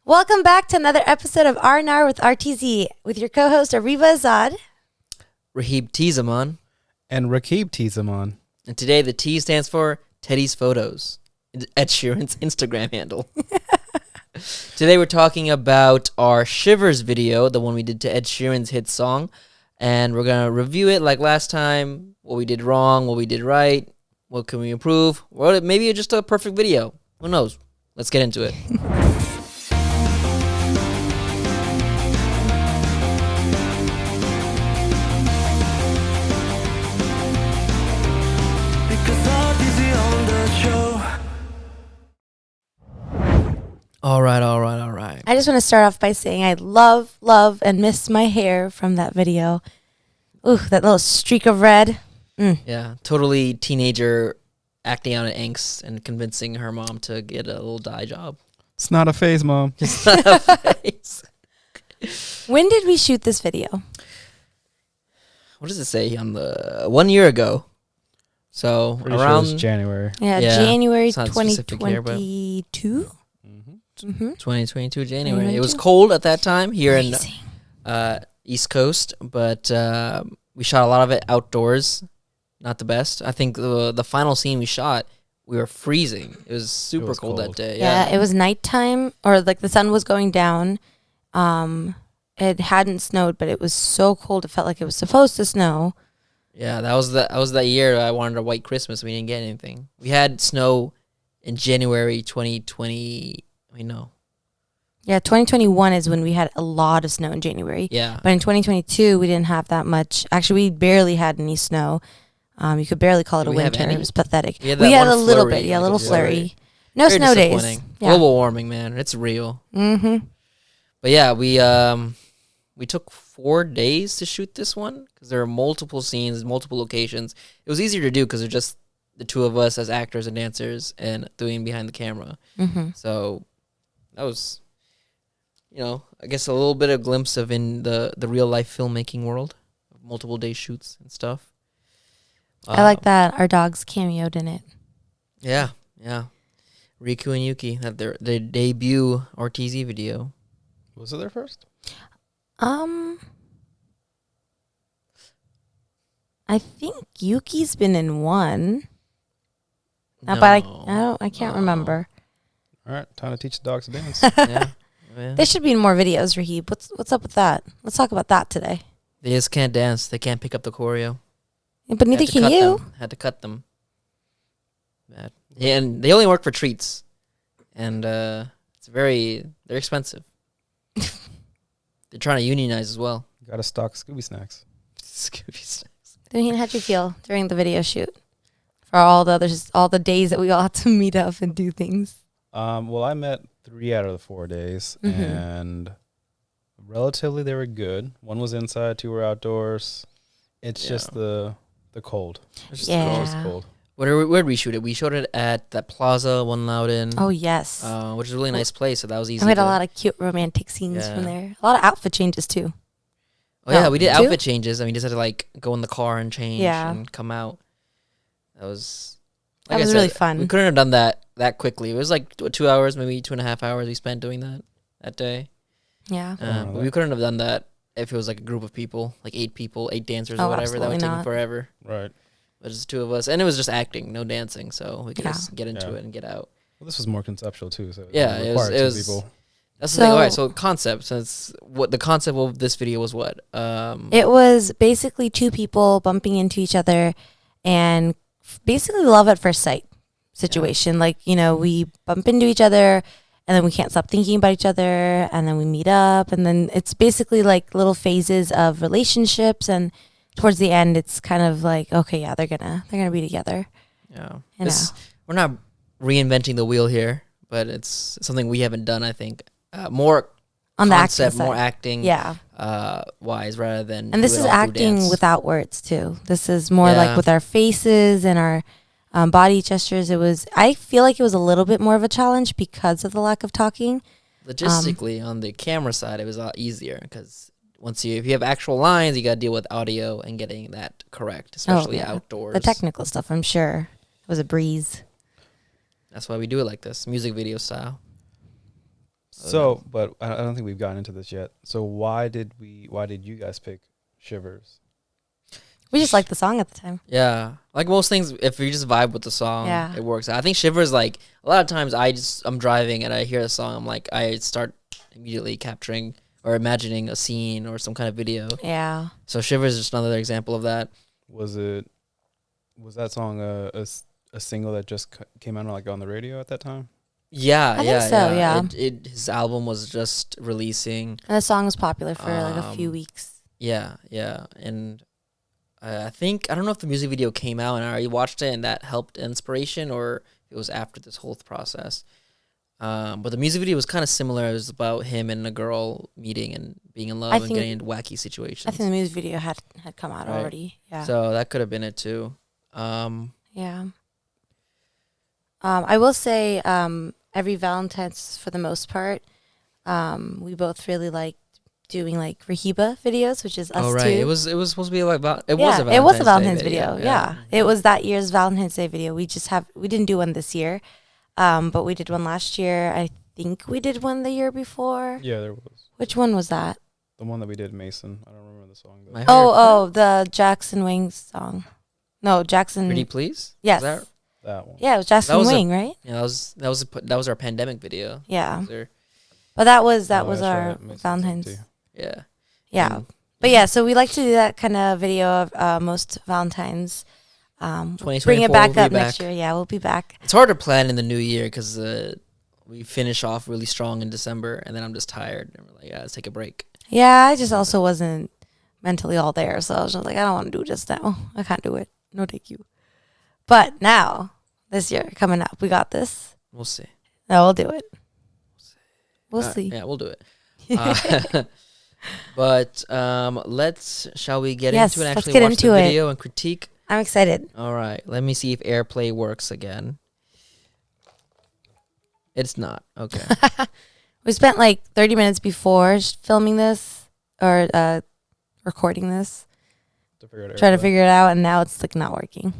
Welcome back to another episode of R&R with RTZ with your co-host Areeba Azad. Rahib Tizamon. And Rahib Tizamon. And today the T stands for Teddy's Photos, Ed Sheeran's Instagram handle. Today we're talking about our Shivers video, the one we did to Ed Sheeran's hit song. And we're going to review it like last time, what we did wrong, what we did right, what can we improve, or maybe just a perfect video. Who knows? Let's get into it. All right. I just want to start off by saying I love, and miss my hair from that video. Ooh, that little streak of red. Yeah, totally teenager acting out an angst and convincing her mom to get a little dye job. It's not a phase, Mom. It's not a face. When did we shoot this video? What does it say on the 1 year ago? So Pretty sure around it's January. Yeah, Yeah, January it's not specific here, but- 2022. 2022 January. It was cold at that time here Amazing. in East Coast, but we shot a lot of it outdoors. Not the best. I think the final scene we shot, we were freezing. It was super cold that day. Yeah, it was nighttime, or like the sun was going down. It hadn't snowed, but it was so cold it felt like it was supposed to snow. Yeah, that was that year I wanted a white Christmas. We didn't get anything. We had snow in January 2020. Yeah, 2021 is when we had a lot of snow in January. Yeah. But in 2022, we didn't have that much. Actually, we barely had any snow. You could barely call it Did a we have winter. any? It was pathetic. We had a one little flurry, bit. Yeah, a like little a flurry. flurry. No Very snow days. disappointing. Yeah. Global warming, man. It's real. Mm-hmm. But yeah, we took 4 days to shoot this one because there are multiple scenes, multiple locations. It was easier to do because they're just the two of us as actors and dancers and doing behind the camera. Mm-hmm. So that was, I guess a little bit of glimpse of in the real life filmmaking world, multiple day shoots and stuff. I like that our dogs cameoed in it. Yeah. Riku and Yuki had their debut RTZ video. Was it there first? I think Yuki's been in one. No. But I can't remember. All right, time to teach the dogs to dance. Yeah. There should be more videos, Rahib. What's up with that? Let's talk about that today. They just can't dance. They can't pick up the choreo. But neither can you. Had to cut them. Bad. Yeah, and they only work for treats. And they're expensive. They're trying to unionize as well. Gotta stock Scooby snacks. Scooby snacks. Tuhin, how'd you feel during the video shoot? For all the days that we all had to meet up and do things. Well, I met 3 out of the 4 days, Mm-hmm. and relatively they were good. 1 was inside, 2 were outdoors. It's just the cold. It's just Yeah. It's cold. Where'd we shoot it? We shot it at that Plaza, One Loudon. Oh, yes. Which is a really nice place, so that was easy. And we had a lot of cute romantic scenes from there. A lot of outfit changes, too. Oh, yeah, we did 2? outfit changes. I mean, just had to, go in the car and change and come out. That was... That was really fun. We couldn't have done that quickly. It was 2 hours, maybe 2.5 hours we spent doing that day. Yeah. But we couldn't have done that if it was a group of people, 8 people, 8 dancers or whatever. That would take forever. Right. But it's the 2 of us. And it was just acting, no dancing. So we could just get into it and get out. Well, this was more conceptual, too. So It was people. That's the thing. All right, so concept. Since what the concept of this video was what? It was basically 2 people bumping into each other and basically love at first sight situation. Yeah. We bump into each other and then we can't stop thinking about each other and then we meet up and then it's basically little phases of relationships and towards the end it's kind of okay, yeah, they're gonna be together. Yeah. We're not reinventing the wheel here, but it's something we haven't done, I think. More on concept, the acting more side. acting wise rather than and this is acting without words too. This is more with our faces and our body gestures. I feel like it was a little bit more of a challenge because of the lack of talking. Logistically, on the camera side, it was a lot easier because if you have actual lines, you got to deal with audio and getting that correct, especially outdoors. The technical stuff, I'm sure, was a breeze. That's why we do it like this, music video style. So, but I don't think we've gotten into this yet. So why did you guys pick Shivers? We just liked the song at the time. Yeah, like most things, if you just vibe with the song, Yeah. it works. I think Shivers, like a lot of times, I'm driving and I hear a song, I'm like, I start immediately capturing or imagining a scene or some kind of video. Yeah. So Shivers is just another example of that. Was that song a single that just came out like on the radio at that time? Yeah, I think so, yeah. His album was just releasing. And the song was popular for like a few weeks. Yeah, and I don't know if the music video came out and I already watched it and that helped inspiration, or it was after this whole process. But the music video was kind of similar. It was about him and a girl meeting and being in love and getting into wacky situations. I think the music video had come out already. Yeah. So that could have been it too. Yeah. I will say every Valentine's, for the most part, we both really liked doing like Rahiba videos, which is us oh right, too. it was supposed to be like it was a Valentine's video. Yeah. It was that year's Valentine's Day video. We didn't do one this year, but we did one last year. I think we did one the year before. Yeah, there was. Which one was that? The one that we did, Mason. I don't remember the song. The Jackson Wing song. No, Jackson. Pretty Please. Yes. That one. Yeah, it was Jackson Wing, right? Yeah, that was our pandemic video. Yeah. But that was our Valentine's. Yeah. Yeah. But yeah, so we like to do that kind of video of most Valentine's. Bring it back up next year. Yeah, we'll be back. It's hard to plan in the new year because we finish off really strong in December, and then I'm just tired. And we're like, yeah, let's take a break. Yeah, I just also wasn't mentally all there, so I was just like, I don't want to do it just now. I can't do it. No, thank you. But now, this year, coming up, we got this. We'll see. No, we'll do it. We'll see. Yeah, we'll do it. But shall we get into it and actually watch the video and critique? I'm excited. All right. Let me see if AirPlay works again. It's not. Okay. We spent like 30 minutes before filming this or recording this. Trying to figure it out, and now it's like not working.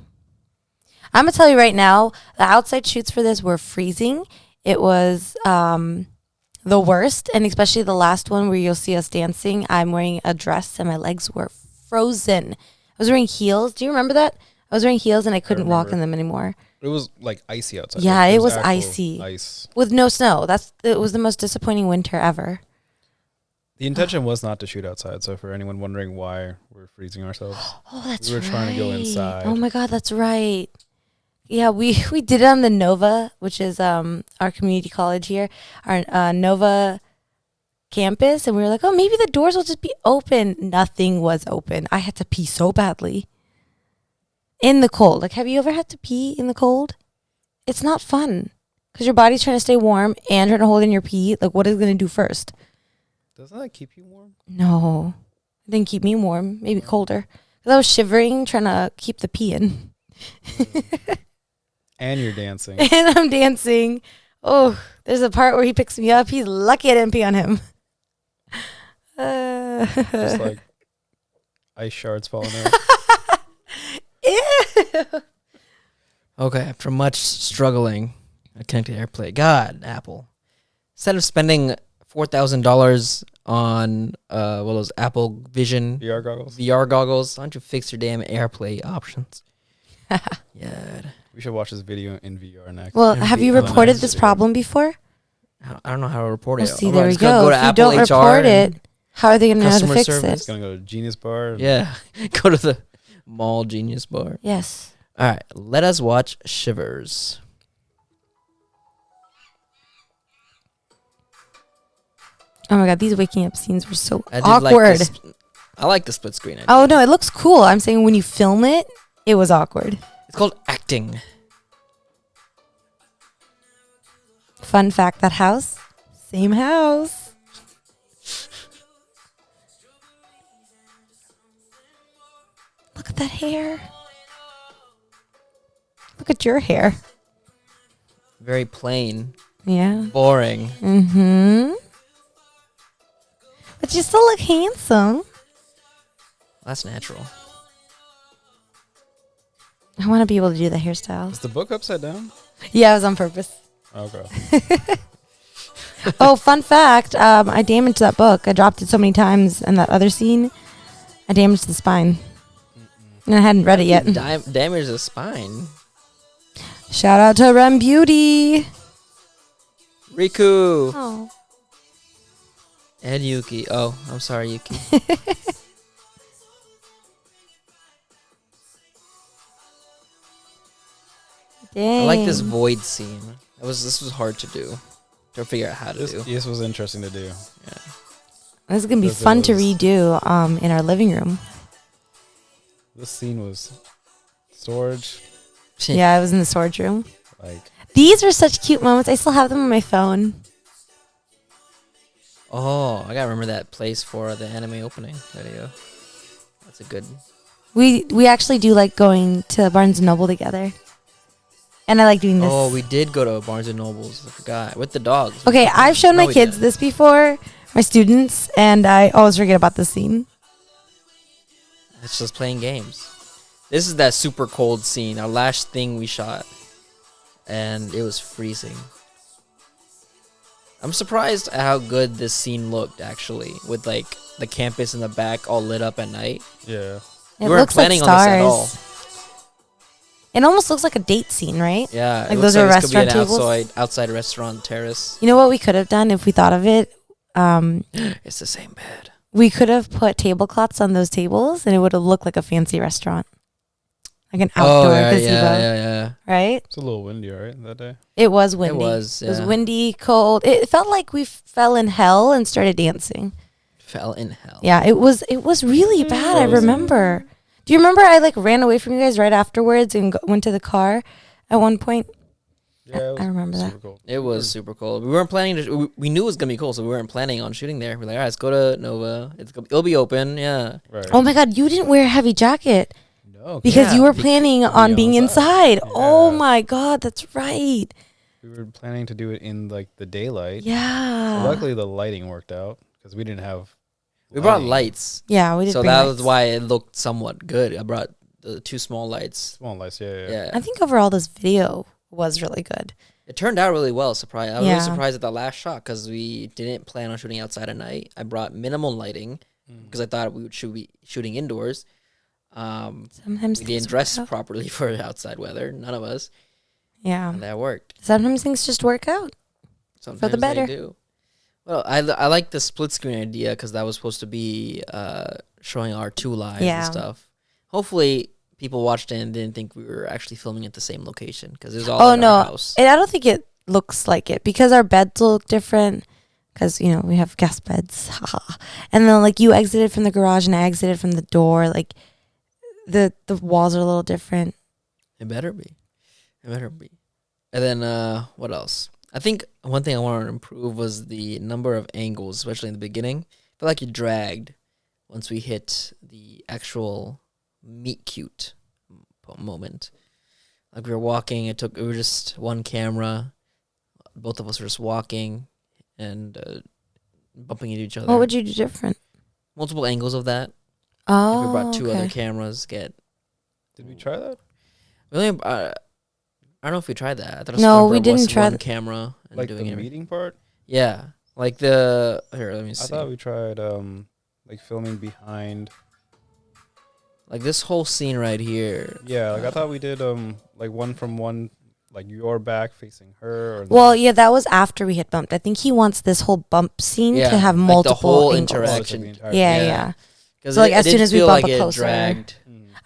I'm going to tell you right now, the outside shoots for this were freezing. It was the worst, and especially the last one where you'll see us dancing. I'm wearing a dress and my legs were frozen. I was wearing heels. Do you remember that? I was wearing heels and I couldn't walk in them anymore. It was like icy outside. Yeah, like, it was icy. Ice. With no snow. It was the most disappointing winter ever. The intention was not to shoot outside, so for anyone wondering why we're freezing ourselves, that's we were trying to go inside. Oh my God, that's right. Yeah, we did it on the Nova, which is our community college here, our Nova campus, and we were like, oh, maybe the doors will just be open. Nothing was open. I had to pee so badly. In the cold. Like, have you ever had to pee in the cold? It's not fun. Because your body's trying to stay warm and trying to hold in your pee. Like, what is it going to do first? Doesn't that keep you warm? No. It didn't keep me warm. Maybe colder. Because I was shivering, trying to keep the pee in. And you're dancing. And I'm dancing. Oh, there's a part where he picks me up. He's lucky I didn't pee on him. Just like ice shards falling out. Ew. Okay, after much struggling, I connected AirPlay. God, Apple. Instead of spending $4,000 on those Apple Vision VR goggles, why don't you fix your damn AirPlay options? Yeah. We should watch this video in VR next. Well, have you reported this problem before? I don't know how to report it. See, there we go. If you don't report it, how are they going to know how to fix it? It's going to go to Genius Bar. Yeah. Go to the mall Genius Bar. Yes. All right. Let us watch Shivers. Oh my God, these waking up scenes were so awkward. I like the split screen idea. Oh no, it looks cool. I'm saying when you film it, it was awkward. It's called acting. Fun fact, that house, same house. Look at that hair. Look at your hair. Very plain. Yeah. Boring. Mm-hmm. But you still look handsome. That's natural. I want to be able to do the hairstyle. Is the book upside down? Yeah, it was on purpose. Okay. Oh, fun fact. I damaged that book. I dropped it so many times in that other scene. I damaged the spine. And I hadn't read it yet. Damage the spine. Shout out to Rem Beauty. Riku. Oh. And Yuki. Oh, I'm sorry, Yuki. Dang. I like this void scene. This was hard to do. To figure out how to do. This was interesting to do. Yeah. This is gonna be fun to redo in our living room. This scene was storage. Yeah, I was in the storage room. Like, These are such cute moments. I still have them on my phone. Oh, I gotta remember that place for the anime opening video. That's a good. We actually do like going to Barnes and Noble together. And I like doing this. Oh, we did go to Barnes and Nobles. I forgot with the dogs. Okay, I've shown No, my we kids didn't. this before, my students, and I always forget about this scene. It's just playing games. This is that super cold scene. Our last thing we shot, and it was freezing. I'm surprised at how good this scene looked, actually, with like the campus in the back all lit up at night. yeah. It We weren't looks like planning on this at all. stars. It almost looks like a date scene, right? Yeah, Like it those looks are like this could be restaurant an tables? outside restaurant terrace. You know what we could have done if we thought of it? It's the same bed. We could have put tablecloths on those tables, and it would have looked like a fancy restaurant, like an outdoor gazebo, yeah. right? It's a little windy, right, that day? It was windy. It was. It was Yeah. windy, cold. It felt like we fell in hell and started dancing. Fell in hell. Yeah, it was really bad. I remember. Do you remember I like ran away from you guys right afterwards and went to the car at one point? Yeah, I remember that. super cold. It was super cold. We weren't planning to. We knew it was gonna be cold, so we weren't planning on shooting there. We're like, all right, let's go to Nova. It'll be open. Yeah. Right. Oh my God, you didn't wear a heavy jacket No, because Yeah, you were because planning on being outside. inside. Oh Yeah. my God, that's right. we were planning to do it in like the daylight. Yeah. Luckily, the lighting worked out because we didn't have. We brought lighting. lights, Yeah, we did. so bring that lights. was why it looked somewhat good. I brought the 2 small lights. Small lights, yeah. Yeah. I think overall this video was really good. It turned out really well. Surprised. I was Yeah. really surprised at the last shot because we didn't plan on shooting outside at night. I brought minimal lighting because I thought we would be shooting indoors. Sometimes We things didn't work dress out. properly for outside weather. None of us, Yeah. and that worked. Sometimes things just work out. Sometimes better. They do. Well, I like the split screen idea because that was supposed to be showing our 2 lives Yeah. and stuff. Hopefully, people watched it and didn't think we were actually filming at the same location because it was all Oh in our no, house. I don't think it looks like it because our beds look different. Because we have guest beds, and then like you exited from the garage and I exited from the door. Like the walls are a little different. It better be. It better be. And then what else? I think one thing I wanted to improve was the number of angles, especially in the beginning. I feel like it dragged once we hit the actual meet cute moment. Like we were walking, it was just one camera. Both of us were just walking and bumping into each other. What would you do different? Multiple angles of that. Oh, If we brought 2 okay. other cameras, Did we try that? really. I don't know if we tried that. I thought No, we Squidward didn't was try one that. camera and Like doing the everything. meeting part? Yeah, like the here. Let me I see. thought we tried like filming behind. Like this whole scene right here. Yeah, like I thought we did like one from one, like your back facing her. Or Well, yeah, that was after we had bumped. I think he wants this whole bump scene Yeah, to have like the multiple whole angles. interaction. the entire Yeah, Yeah. yeah. Because So, like, as soon as we bump up closer. it dragged.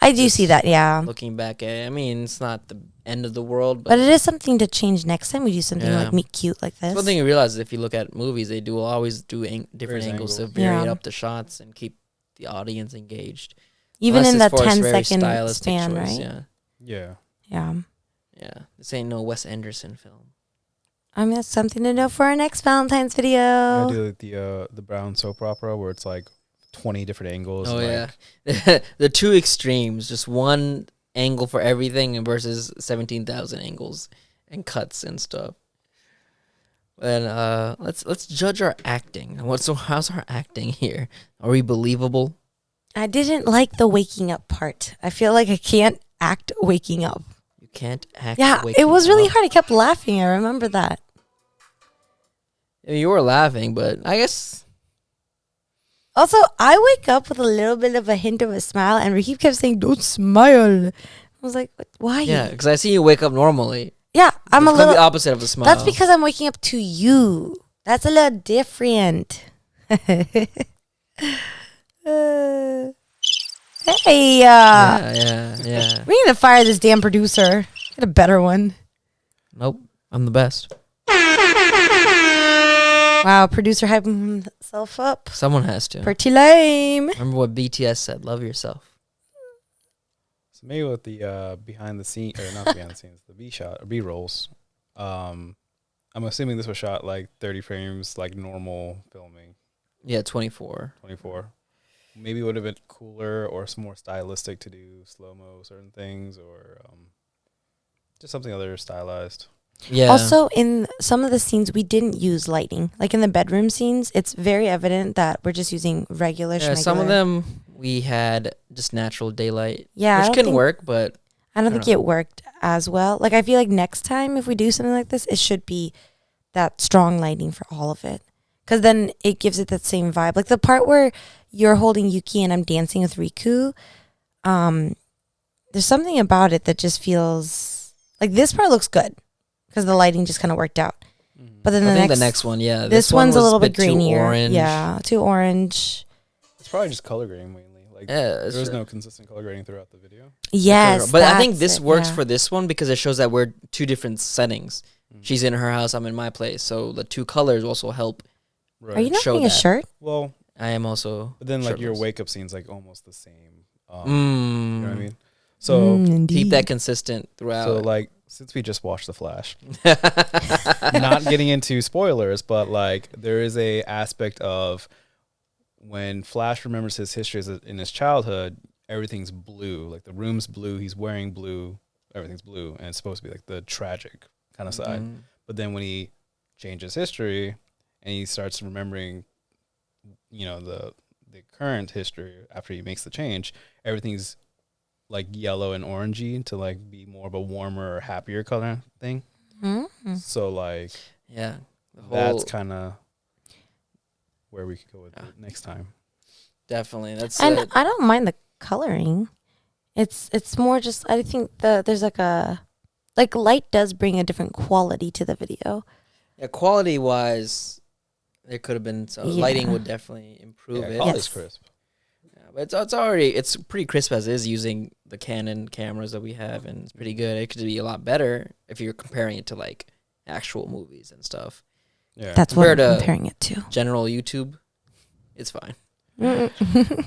I do Just see that, yeah. Looking back at it, I mean, it's not the end of the world, But it is something to change next time we do something Yeah. like meet cute like this. one thing you realize is if you look at movies, they do always do different Various angles to angles. vary Yeah. up the shots and keep the audience engaged. Even Unless in it's the for a 10 very second stylistic span, choice, right? Yeah, Yeah. Yeah. yeah. This ain't no Wes Anderson film. I mean, that's something to know for our next Valentine's video. I do like the brown soap opera where it's like 20 different angles. Oh and, yeah, the 2 extremes, just one angle for everything versus 17,000 angles and cuts and stuff. And let's judge our acting. How's our acting here? Are we believable? I didn't like the waking up part. I feel like I can't act waking up. You can't act. Yeah, it waking was really up. hard. I kept laughing. I remember that. You were laughing, but I guess Also, I wake up with a little bit of a hint of a smile, and Rahib kept saying, "Don't smile." I was like, "Why?" yeah, because I see you wake up normally. Yeah, I'm It's a little. the opposite of a smile. That's because I'm waking up to you. That's a little different. Hey, Yeah. we need to fire this damn producer. Get a better one. Nope, I'm the best. Wow, producer hyping himself up. Someone has to. Pretty lame. Remember what BTS said, love yourself. So maybe with the behind the scene, or not behind the scenes, the B rolls. I'm assuming this was shot like 30 frames, like normal filming. Yeah, 24. 24. Maybe it would have been cooler or some more stylistic to do slow-mo certain things, or just something other stylized. Yeah. Also, in some of the scenes, we didn't use lighting. Like in the bedroom scenes, it's very evident that we're just using regular. Yeah, some of them we had just natural daylight. Yeah, which can work, but I don't think it worked as well. Like I feel like next time if we do something like this, it should be that strong lighting for all of it, because then it gives it that same vibe. Like the part where you're holding Yuki and I'm dancing with Riku, there's something about it that just feels like this part looks good because the lighting just kind of worked out. But then the next one, yeah, this one's a was little bit too grainier. orange. Yeah, too orange. It's probably just color grading mainly. Like Yeah, there was no consistent color grading throughout the video. Yes, but I think that's this it, works yeah. for this one because it shows that we're two different settings. She's in her house, I'm in my place, so the two colors also help. Right. Are you not show wearing a that. shirt? Well, I am also. but then like your shirtless. wake up scene's like almost the same. You know what I mean? So Indeed. Keep that consistent throughout. so like since we just watched The Flash, not getting into spoilers, but like there is a aspect of when Flash remembers his history in his childhood, everything's blue. Like the room's blue, he's wearing blue, everything's blue, and it's supposed to be like the tragic kind of side. But then when he changes history and he starts remembering, you know, the current history after he makes the change, everything's like yellow and orangey to like be more of a warmer or happier color thing. Mm-hmm. So like Yeah, that's kind of where we could go with it next time. definitely. That's And it. I don't mind the coloring. It's more just I think there's like light does bring a different quality to the video. Yeah, quality wise, there could have been lighting Yeah. would definitely improve it. Quality's Yes. crisp. Yeah, but it's pretty crisp as is using the Canon cameras that we have, and it's pretty good. It could be a lot better if you're comparing it to like actual movies and stuff. Yeah. That's what I'm Compared to- comparing it to. General YouTube, it's fine.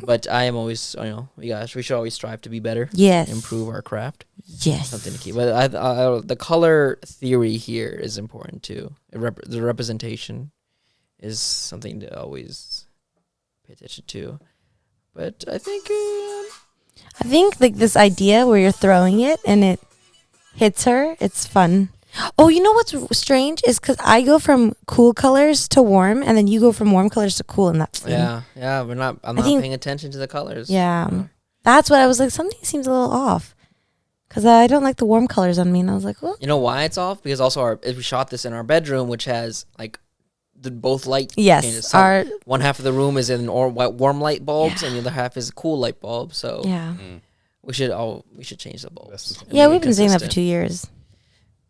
But I am always, we should always strive to be better, Yes. improve our craft. Yes. Something to keep. But the color theory here is important too. The representation is something to always pay attention to. But I think like this idea where you're throwing it and it hits her, it's fun. Oh, you know what's strange is because I go from cool colors to warm, and then you go from warm colors to cool in that scene. yeah, I'm not think- paying attention to the colors. Yeah. That's what I was like. Something seems a little off because I don't like the warm colors on me, and I was like, well, You know why it's off? Because also if we shot this in our bedroom, which has like both light yes, changes. our One half of the room is in warm light bulbs, and the other half is cool light bulbs. So yeah, we should change the bulbs. yeah. We've been saying that for Consistent. 2 years.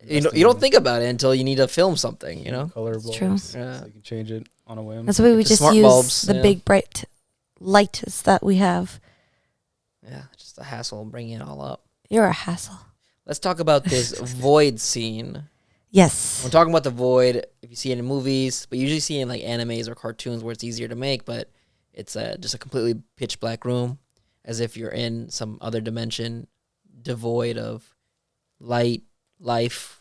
You don't think about it until you need to film something. You know. Color bulbs. true. Yeah. So you can change it on a whim. That's why we The just smart use bulbs, the yeah. big bright lights that we have. Yeah, just a hassle bringing it all up. You're a hassle. Let's talk about this void scene. Yes. We're talking about the void. If you see it in movies, but you usually see it in like animes or cartoons where it's easier to make, but it's just a completely pitch black room, as if you're in some other dimension, devoid of light, life,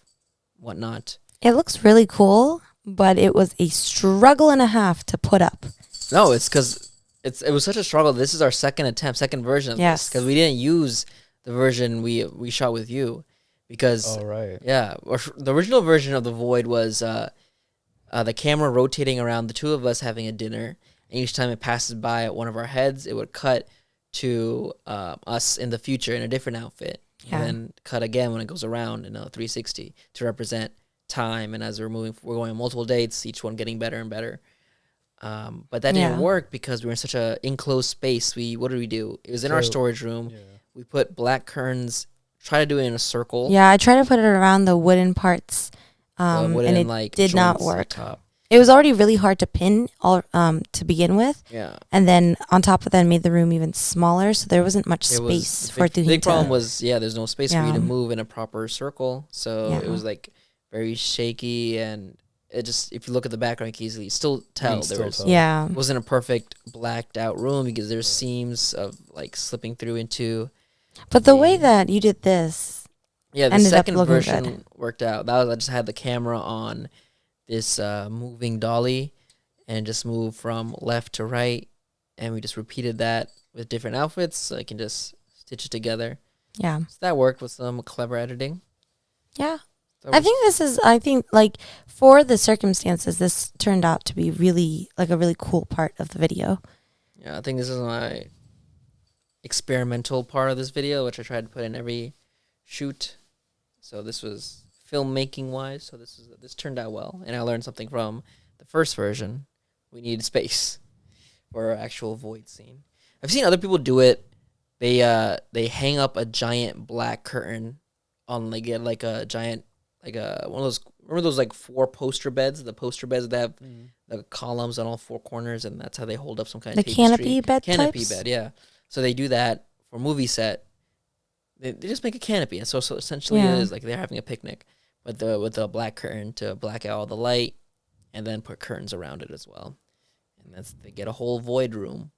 whatnot. It looks really cool, but it was a struggle and a half to put up. No, it's because it was such a struggle. This is our second version of Yes. this, because we didn't use the version we shot with you, because Oh, right. yeah, the original version of the void was the camera rotating around the two of us having a dinner, and each time it passes by at one of our heads, it would cut to us in the future in a different outfit, Yeah. and then cut again when it goes around in a 360 to represent time, and as we're going on multiple dates, each one getting better and better. But that didn't work because we were in such a enclosed space. What did we do? It was in our storage room. Yeah. We put black curtains. Try to do it in a circle. Yeah, I tried to put it around the wooden parts, and it did not work. It was already really hard to pin to begin with. Yeah. And then on top of that, made the room even smaller, so there wasn't much space for Tuhin. The big problem was, there's no space for you to move in a proper circle. So it was like very shaky, and it just, if you look at the background, you can easily still tell it wasn't a perfect blacked out room because there's seams of like slipping through into. But the way that you did this, the second version worked out. I just had the camera on this moving dolly and just move from left to right, and we just repeated that with different outfits so I can just stitch it together. Yeah. So that worked with some clever editing. Yeah. I think like for the circumstances, this turned out to be really like a really cool part of the video. Yeah, I think this is my experimental part of this video, which I tried to put in every shoot. So this was filmmaking wise, so this turned out well, and I learned something from the first version. We needed space for our actual void scene. I've seen other people do it. They hang up a giant black curtain on like a giant one of those. Remember those like 4 poster beds? The poster beds that have the columns on all 4 corners, and that's how they hold up some kind of canopy bed. Canopy bed, yeah. So they do that for movie set. They just make a canopy, and so essentially it is like they're having a picnic. With the black curtain to black out all the light, and then put curtains around it as well. And they get a whole void room.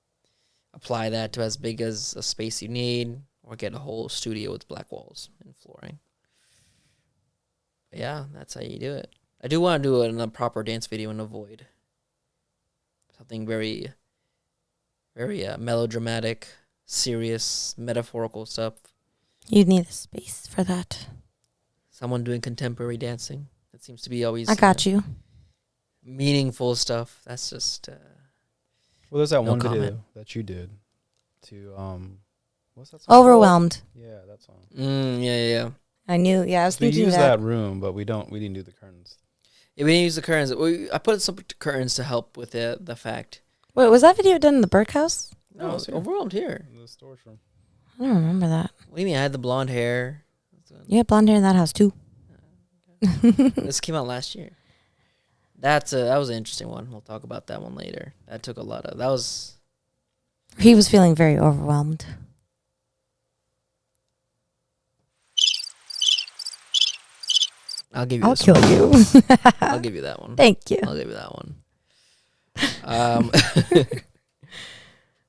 Apply that to as big as a space you need, or get a whole studio with black walls and flooring. But yeah, that's how you do it. I do want to do a proper dance video in a void. Something very, very melodramatic, serious, metaphorical stuff. You'd need a space for that. Someone doing contemporary dancing. That seems to be always. I got you. Meaningful stuff. That's just. Well, there's that one video that you did to what's that song? Overwhelmed. Yeah, that song. Yeah. I knew. Yeah, I was thinking we used that room, but we didn't do the curtains. Yeah, we didn't use the curtains. I put some curtains to help with the fact. Wait, was that video done in the Birdhouse? No, it's Overwhelmed here. In the storage room. I don't remember that. What do you mean? I had the blonde hair. You had blonde hair in that house too. This came out last year. That was an interesting one. We'll talk about that one later. That took a lot of. That was. He was feeling very overwhelmed. I'll give you. I'll kill you. I'll give you that one. Thank you. I'll give you that one.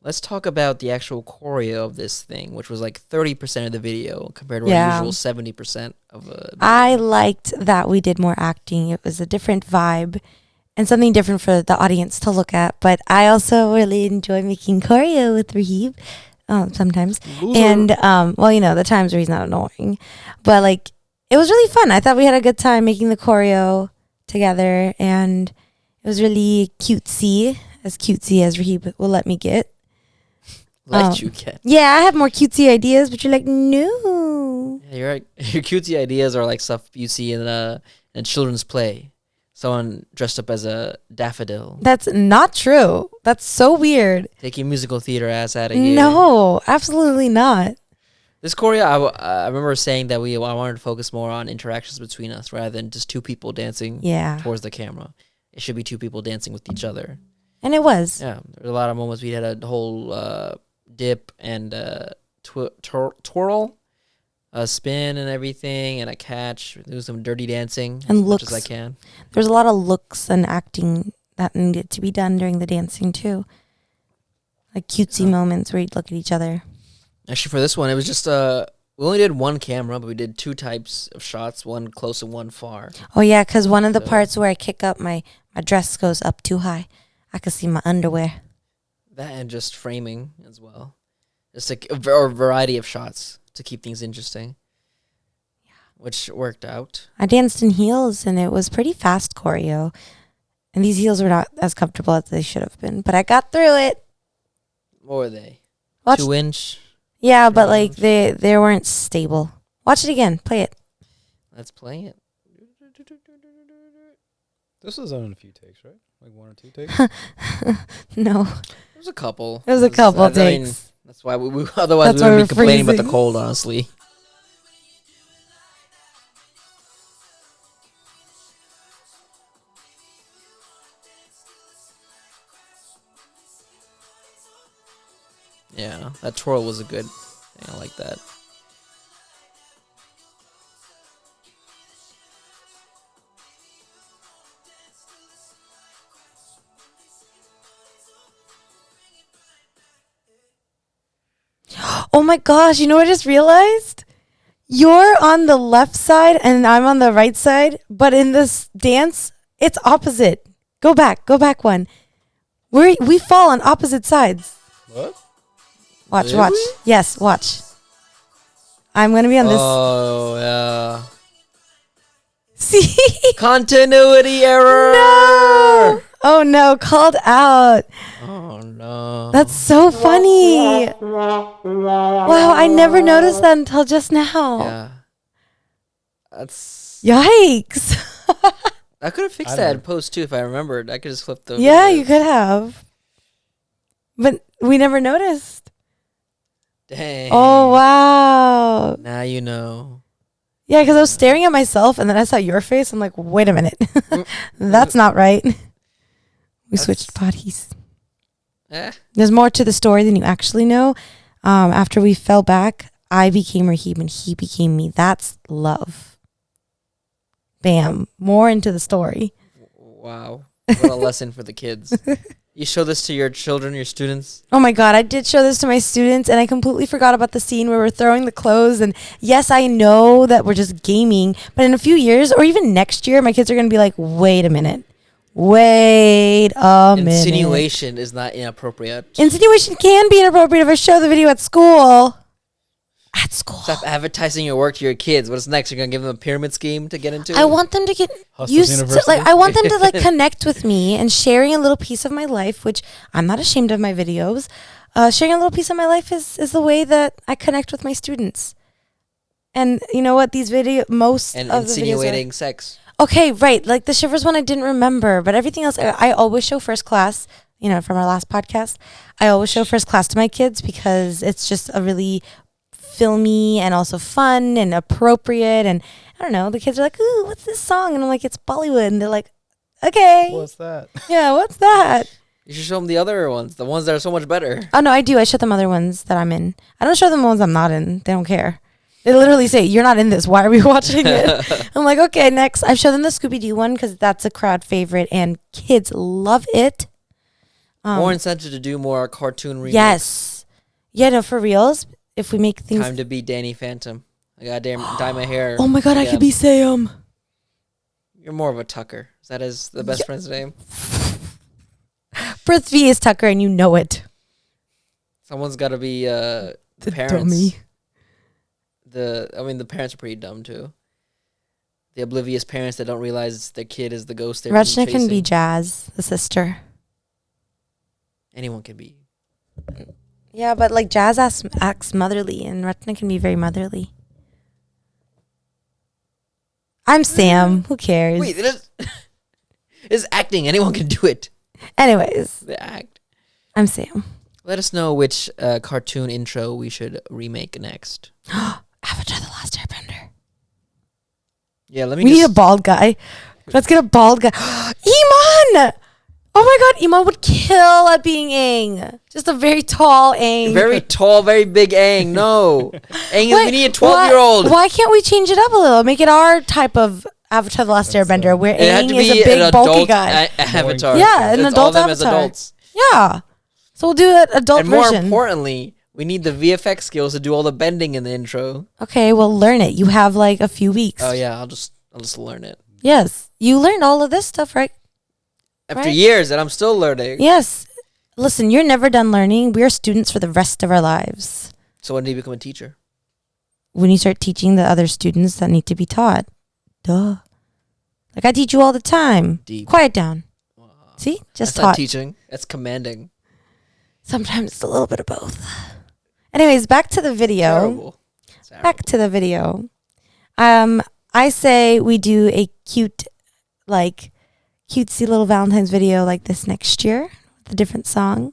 Let's talk about the actual choreo of this thing, which was like 30% of the video compared to our usual 70% of the. I liked that we did more acting. It was a different vibe and something different for the audience to look at. But I also really enjoy making choreo with Rahib sometimes. Loser. And, the times where he's not annoying. But, like, it was really fun. I thought we had a good time making the choreo together. And it was really cutesy as Rahib will let me get. You get. Yeah, I have more cutesy ideas, but you're like, no. Yeah, you're right. Your cutesy ideas are like stuff you see in a children's play. Someone dressed up as a daffodil. That's not true. That's so weird. Take your musical theater ass out of here. No, absolutely not. This choreo, I remember saying that I wanted to focus more on interactions between us rather than just 2 people dancing towards the camera. It should be 2 people dancing with each other. And it was. Yeah, there were a lot of moments we had a whole dip and twirl, a spin and everything, and a catch. Do some dirty dancing and as looks much as I can. There's a lot of looks and acting that needed to be done during the dancing too, like cutesy moments where you'd look at each other. Actually, for this one, it was just we only did 1 camera, but we did 2 types of shots, one close and one far. Oh yeah, because one of the parts where I kick up, my dress goes up too high. I could see my underwear. That and just framing as well. Just a variety of shots to keep things interesting. Yeah. Which worked out. I danced in heels, and it was pretty fast choreo. And these heels were not as comfortable as they should have been. But I got through it. What were they? 2-inch? Yeah, but like they weren't stable. Watch it again. Play it. Let's play it. This was on a few takes, right? Like 1 or 2 takes. No, It was a couple. it was a couple I mean, takes. that's why we otherwise That's we why would we're be complaining about the freezing. cold, honestly. Yeah, that twirl was a good thing. I like that. Oh my gosh, you know what I just realized? You're on the left side and I'm on the right side, but in this dance, it's opposite. Go back one. We fall on opposite sides. What? Watch, watch. Really? Yes, watch. I'm gonna be on this. Oh, yeah. See? Continuity error! No! Oh no, called out. Oh, no. That's so funny. Wow, I never noticed that until just now. Yeah. That's... Yikes. I could have fixed I that don't- in post, too, if I remembered. I could just flip the... Yeah, videos. you could have. But we never noticed. Dang. Oh, wow. Now you know. Yeah, because I was staring at myself and then I saw your face. I'm like, wait a minute. That's not right. We switched bodies. Eh. There's more to the story than you actually know. After we fell back, I became Rahib and he became me. That's love. Bam. More into the story. Wow. What a lesson for the kids. You show this to your children, your students? Oh my God, I did show this to my students and I completely forgot about the scene where we're throwing the clothes. And yes, I know that we're just gaming, but in a few years or even next year, my kids are going to be like, wait a minute. Wait a minute. Insinuation is not inappropriate. Insinuation can be inappropriate if I show the video at school. At school. Stop advertising your work to your kids. What's next? You're going to give them a pyramid scheme to get into? I want them to get Hustles used to, University? like, I want them to like connect with me and sharing a little piece of my life, which I'm not ashamed of my videos. Sharing a little piece of my life is the way that I connect with my students. And you know what? These most and of the videos insinuating sex. are, okay, right. Like the Shivers one I didn't remember, but everything else, I always show first class, you know, from our last podcast. I always show first class to my kids because it's just a really filmy and also fun and appropriate. And I don't know, the kids are like, ooh, what's this song? And I'm like, it's Bollywood. And they're like, okay. What's that? Yeah, what's that? You should show them the other ones, the ones that are so much better. Oh, no, I do. I show them other ones that I'm in. I don't show them the ones I'm not in. They don't care. They literally say, you're not in this. Why are we watching it? I'm like, okay, next. I show them the Scooby-Doo one because that's a crowd favorite and kids love it. More incentive to do more cartoon remakes. Yes. Yeah, no, for reals. If we make things... Time to be Danny Phantom. I gotta dye my hair. Oh my God, I Yeah. could be Sam. You're more of a Tucker. Is that the best friend's name? Prithvi is Tucker and you know it. Someone's got to be the parents. Dummy. The parents are pretty dumb too. The oblivious parents that don't realize their kid is the ghost they're been Rachna can be chasing. Jazz, the sister. Anyone can be. Yeah, but like Jazz acts motherly and Rachna can be very motherly. I'm Sam. Who cares? Wait, it's acting. Anyone can do it. Anyways, The act. I'm Sam. Let us know which cartoon intro we should remake next. Avatar: The Last Airbender. Yeah, let me. We need a bald guy. Let's get a bald guy. Iman! Oh my God, Iman would kill at being Aang. Just a very tall Aang. very tall, very big Aang. No, Aang. We need a 12-year-old. Why can't we change it up a little? Make it our type of Avatar: The Last Airbender, where It had Aang to is be a big an bulky adult guy. avatar. Yeah, an It's adult all them as avatar. adults. Yeah. So we'll do an adult And more version. importantly, we need the VFX skills to do all the bending in the intro. Okay, well, learn it. You have like a few weeks. Oh yeah, I'll just learn it. Yes. You learned all of this stuff, right? After Right. years, and I'm still learning. Yes. Listen, you're never done learning. We are students for the rest of our lives. So when do you become a teacher? When you start teaching the other students that need to be taught. Duh. Like I teach you all the time. Deep. Quiet down. See? Just That's not taught. teaching. That's commanding. Sometimes it's a little bit of both. Anyways, back to the video. Terrible. Back to the video. I say we do a cute cutesy little Valentine's video like this next year with a different song.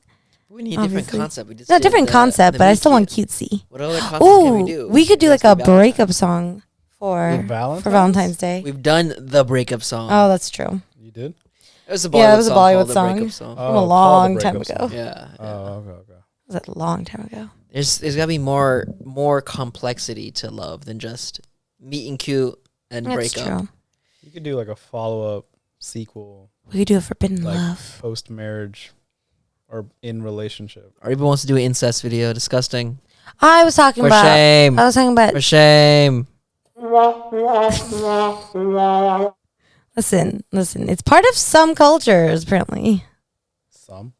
We need a different Obviously. concept. We just No, did different the concept, but I meet still want cute. cutesy. What other concept can we Oh, do? we could do It like has a to be Valentine's. breakup song for Valentine's? Valentine's Day. We've done the breakup song. Oh, that's true. You did? It was a Bollywood Yeah, it was a song Bollywood called the song. breakup song. From a called the long time breakup ago. song. Yeah. Oh, okay. Was that a long time ago? There's got to be more complexity to love than just meeting cute and That's break up. true. You could do like a follow-up sequel, We could do a forbidden like love. post-marriage or in relationship. Ariba wants to do an incest video. Disgusting. I was talking For about. shame. I was talking about. For shame. Listen. It's part of some cultures, apparently. Some.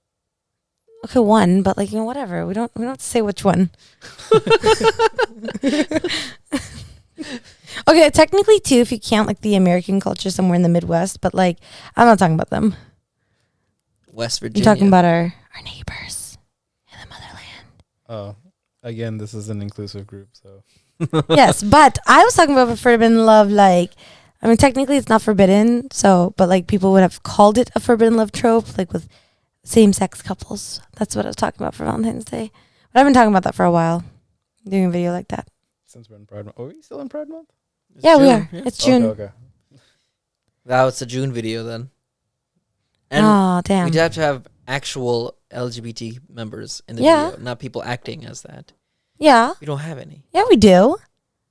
Okay, one, but like whatever. We don't have to say which one. Okay, technically two, if you count like the American culture somewhere in the Midwest, but like I'm not talking about them. West I'm Virginia. talking about our neighbors in the motherland. Oh, again, this is an inclusive group, so Yes, but I was talking about forbidden love. Like, I mean, technically it's not forbidden, so but like people would have called it a forbidden love trope, like with same-sex couples. That's what I was talking about for Valentine's Day. But I've been talking about that for a while, doing a video like that. since we're in Pride Month. Are we still in Pride Month? It's Yeah, we June, are. yeah. It's June. Okay. Wow, it's a June video then. And Oh, damn. we'd have to have actual LGBT members in the Yeah. video, not people acting as that. Yeah. We don't have any. Yeah, we do.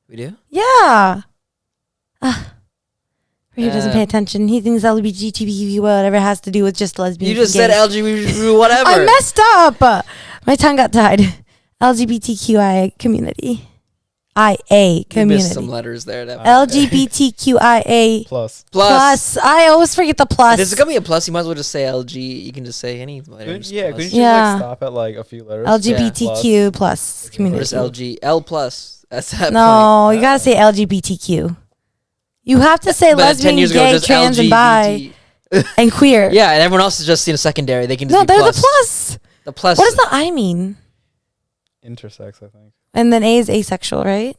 We do? Yeah. He doesn't pay Uh, attention. He thinks LGBTQ whatever has to do with just lesbians. You just and said gays. LGBT whatever. I messed up. My tongue got tied. LGBTQIA community. IA You missed community. some letters there. That LGBTQIA Plus. I always forget the plus. There's gonna be a plus. You might as well just say LG. You can just say any letters. Yeah, plus. couldn't you Yeah. like stop at like a few letters? LGBTQ plus Or community. just LG L plus. That's that No, point. you gotta say LGBTQ. You have to say But 10 lesbian, years ago, gay, just trans, and bi, LGBT. and queer. Yeah, and everyone else is just secondary. They can just No, be they're plus. the plus. The plus. What does the I mean? Intersex, I think. And then A is asexual, right?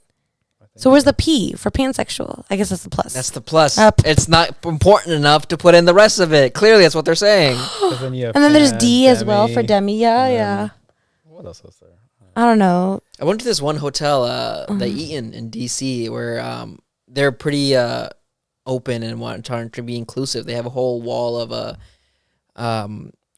I think So where's the P for pansexual? I guess that's the plus. That's the plus. Up. It's not important enough to put in the rest of it. Clearly, that's what they're saying. 'Cause then you have and then there's pan, D as well for demi, demi. Yeah, and yeah. then- What else was there? I don't know. I went to this one hotel, the Eaton in DC, where they're pretty open and want trying to be inclusive. They have a whole wall of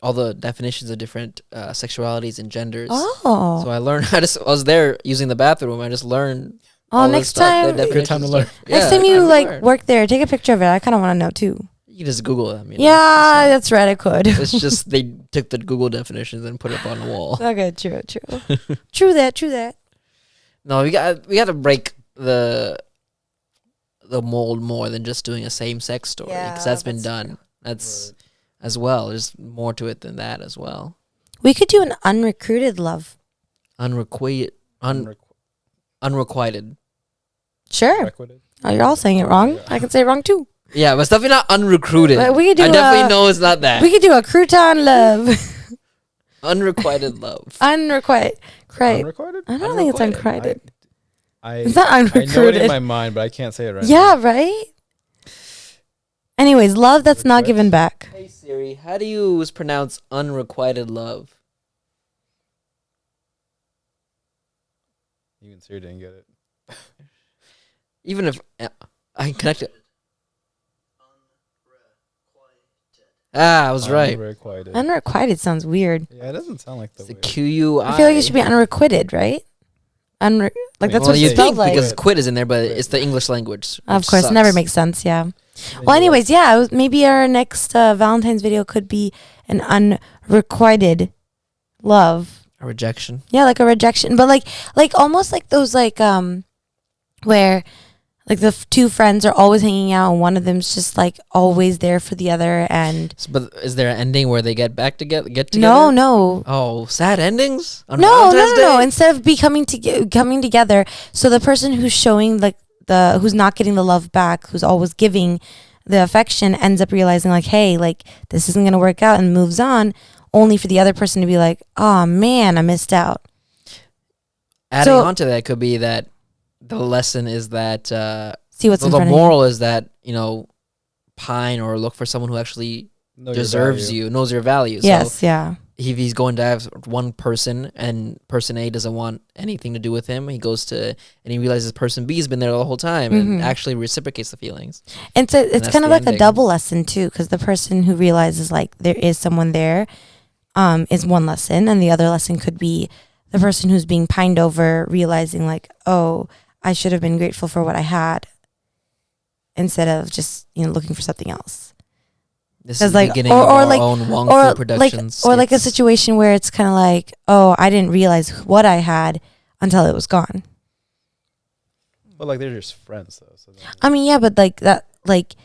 all the definitions of different sexualities and genders. Oh. So I learned. I was there using the bathroom. I just learned. Oh, all this next stuff, time. the Good time to definitions learn. of stuff. Next Yeah, time you to like learn. work there, take a picture of it. I kind of want to know too. You can just Google them. Yeah, that's right. I could. It's just they took the Google definitions and put it up on the wall. Okay, true. True that. No, we got to break the mold more than just doing a same sex story because Yeah, that's been that's done. true. That's as well. There's more to it than that as well. We could do an unrecruited love. Unrequited. Unrequited. Sure. Requited? Oh, you're all saying it wrong. I can say it wrong too. Yeah, but it's definitely not unrecruited. But we could do I definitely a- know it's not that. We could do a crouton love. Unrequited love. Unrequited. Unrecorded? I don't think it's unrequited. It's not I know it unrecruited. in my mind, but I can't say it right Yeah, now. right? Anyways, love that's not Request? given back. Hey Siri, how do you pronounce unrequited love? Even Siri didn't get it. Even if I can connect it. I was right. Unrequited. Unrequited sounds weird. Yeah, it doesn't sound like the It's a way. QUI. I feel like it should be unrequited, right? Like that's Well, what you it's think spelled like. because quit is in there, but it's the English language. Of which course, it never sucks. makes sense. Yeah. Well, anyways, yeah. Maybe our next Valentine's video could be an unrequited love. A rejection. Yeah, like a rejection, but like almost like those where like the two friends are always hanging out and one of them's just like always there for the other and But is there an ending where they get back together? Get no, together? no. Oh, sad endings on No, Valentine's no. Day? Instead of coming together, so the person who's showing like who's not getting the love back, who's always giving the affection, ends up realizing like, hey, like this isn't gonna work out, and moves on, only for the other person to be like, oh man, I missed out. Adding So- on to that could be that the lesson is that See what's in the front of you. moral is that pine or look for someone who actually Know your deserves value. you, knows your value. Yes, So yeah. if he's going to have one person and person A doesn't want anything to do with him, he goes to and he realizes person B has been there the whole time and actually reciprocates the feelings. And so it's that's kind of the like a ending. double lesson too, because the person who realizes like there is someone there is one lesson, and the other lesson could be the person who's being pined over realizing like, oh, I should have been grateful for what I had instead of just looking for something else. This is like- the beginning or- of or our like- own Wong Or Fu Productions. or like a skits. situation where it's kind of like, oh, I didn't realize what I had until it was gone. But like they're just friends though. So then, I mean, yeah, but like that, like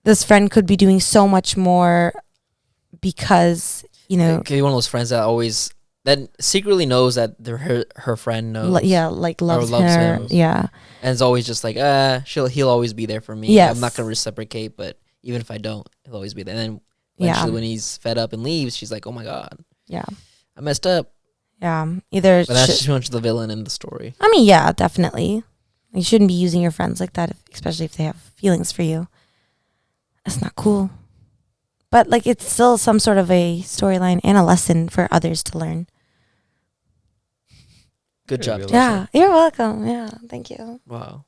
this friend could be doing so much more because Could be one of those friends that secretly knows that her friend knows. like loves loves her. him. Yeah, And it's always just like, he'll always be there for me. Yes. I'm not gonna reciprocate, but even if I don't, he'll always be there. And then Yeah. eventually when he's fed up and leaves, she's like, oh my God, yeah, I messed up. yeah. Either, But that's too much the villain in the story. I mean, yeah, definitely. You shouldn't be using your friends like that, especially if they have feelings for you. That's not cool. But like, it's still some sort of a storyline and a lesson for others to learn. Good job. Maybe a Tasha. Yeah, you're welcome. Yeah, thank you. Wow.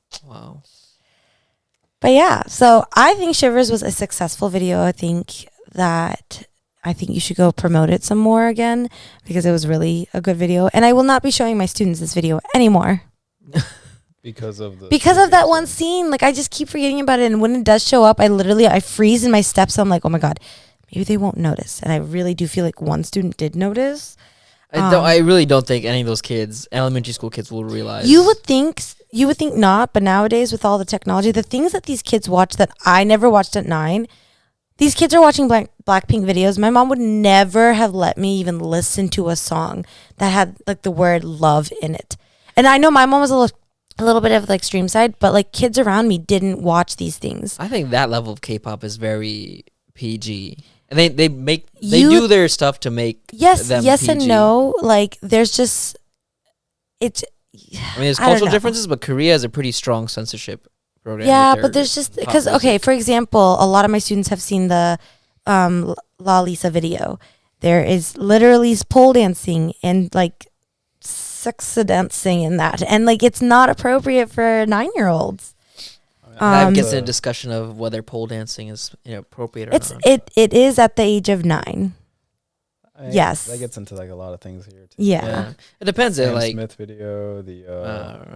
But yeah, so I think Shivers was a successful video. I think you should go promote it some more again because it was really a good video. And I will not be showing my students this video anymore because of that one scene. Like I just keep forgetting about it, and when it does show up, I freeze in my steps. So I'm like, oh my God, maybe they won't notice. And I really do feel like one student did notice. I really don't think any of those kids, elementary school kids, will realize. You would think not, but nowadays with all the technology, the things that these kids watch that I never watched at 9, these kids are watching Blackpink videos. My mom would never have let me even listen to a song that had like the word love in it. And I know my mom was a little bit of the extreme side, but like kids around me didn't watch these things. I think that level of K-pop is very PG. And they do their stuff to make Yes, them yes PG. and no. Like there's just it's. I mean, there's I don't cultural know. differences, but Korea has a pretty strong censorship program. Yeah, with but their there's just pop because okay, music. for example, a lot of my students have seen the La Lisa video. There is literally pole dancing and like sex dancing in that, and like it's not appropriate for 9-year-olds. That gets in a discussion of whether pole dancing is appropriate or It's not. it is at the age of 9. Yes. that gets into like a lot of things here too. Yeah. It depends. Sam Like, Smith video, the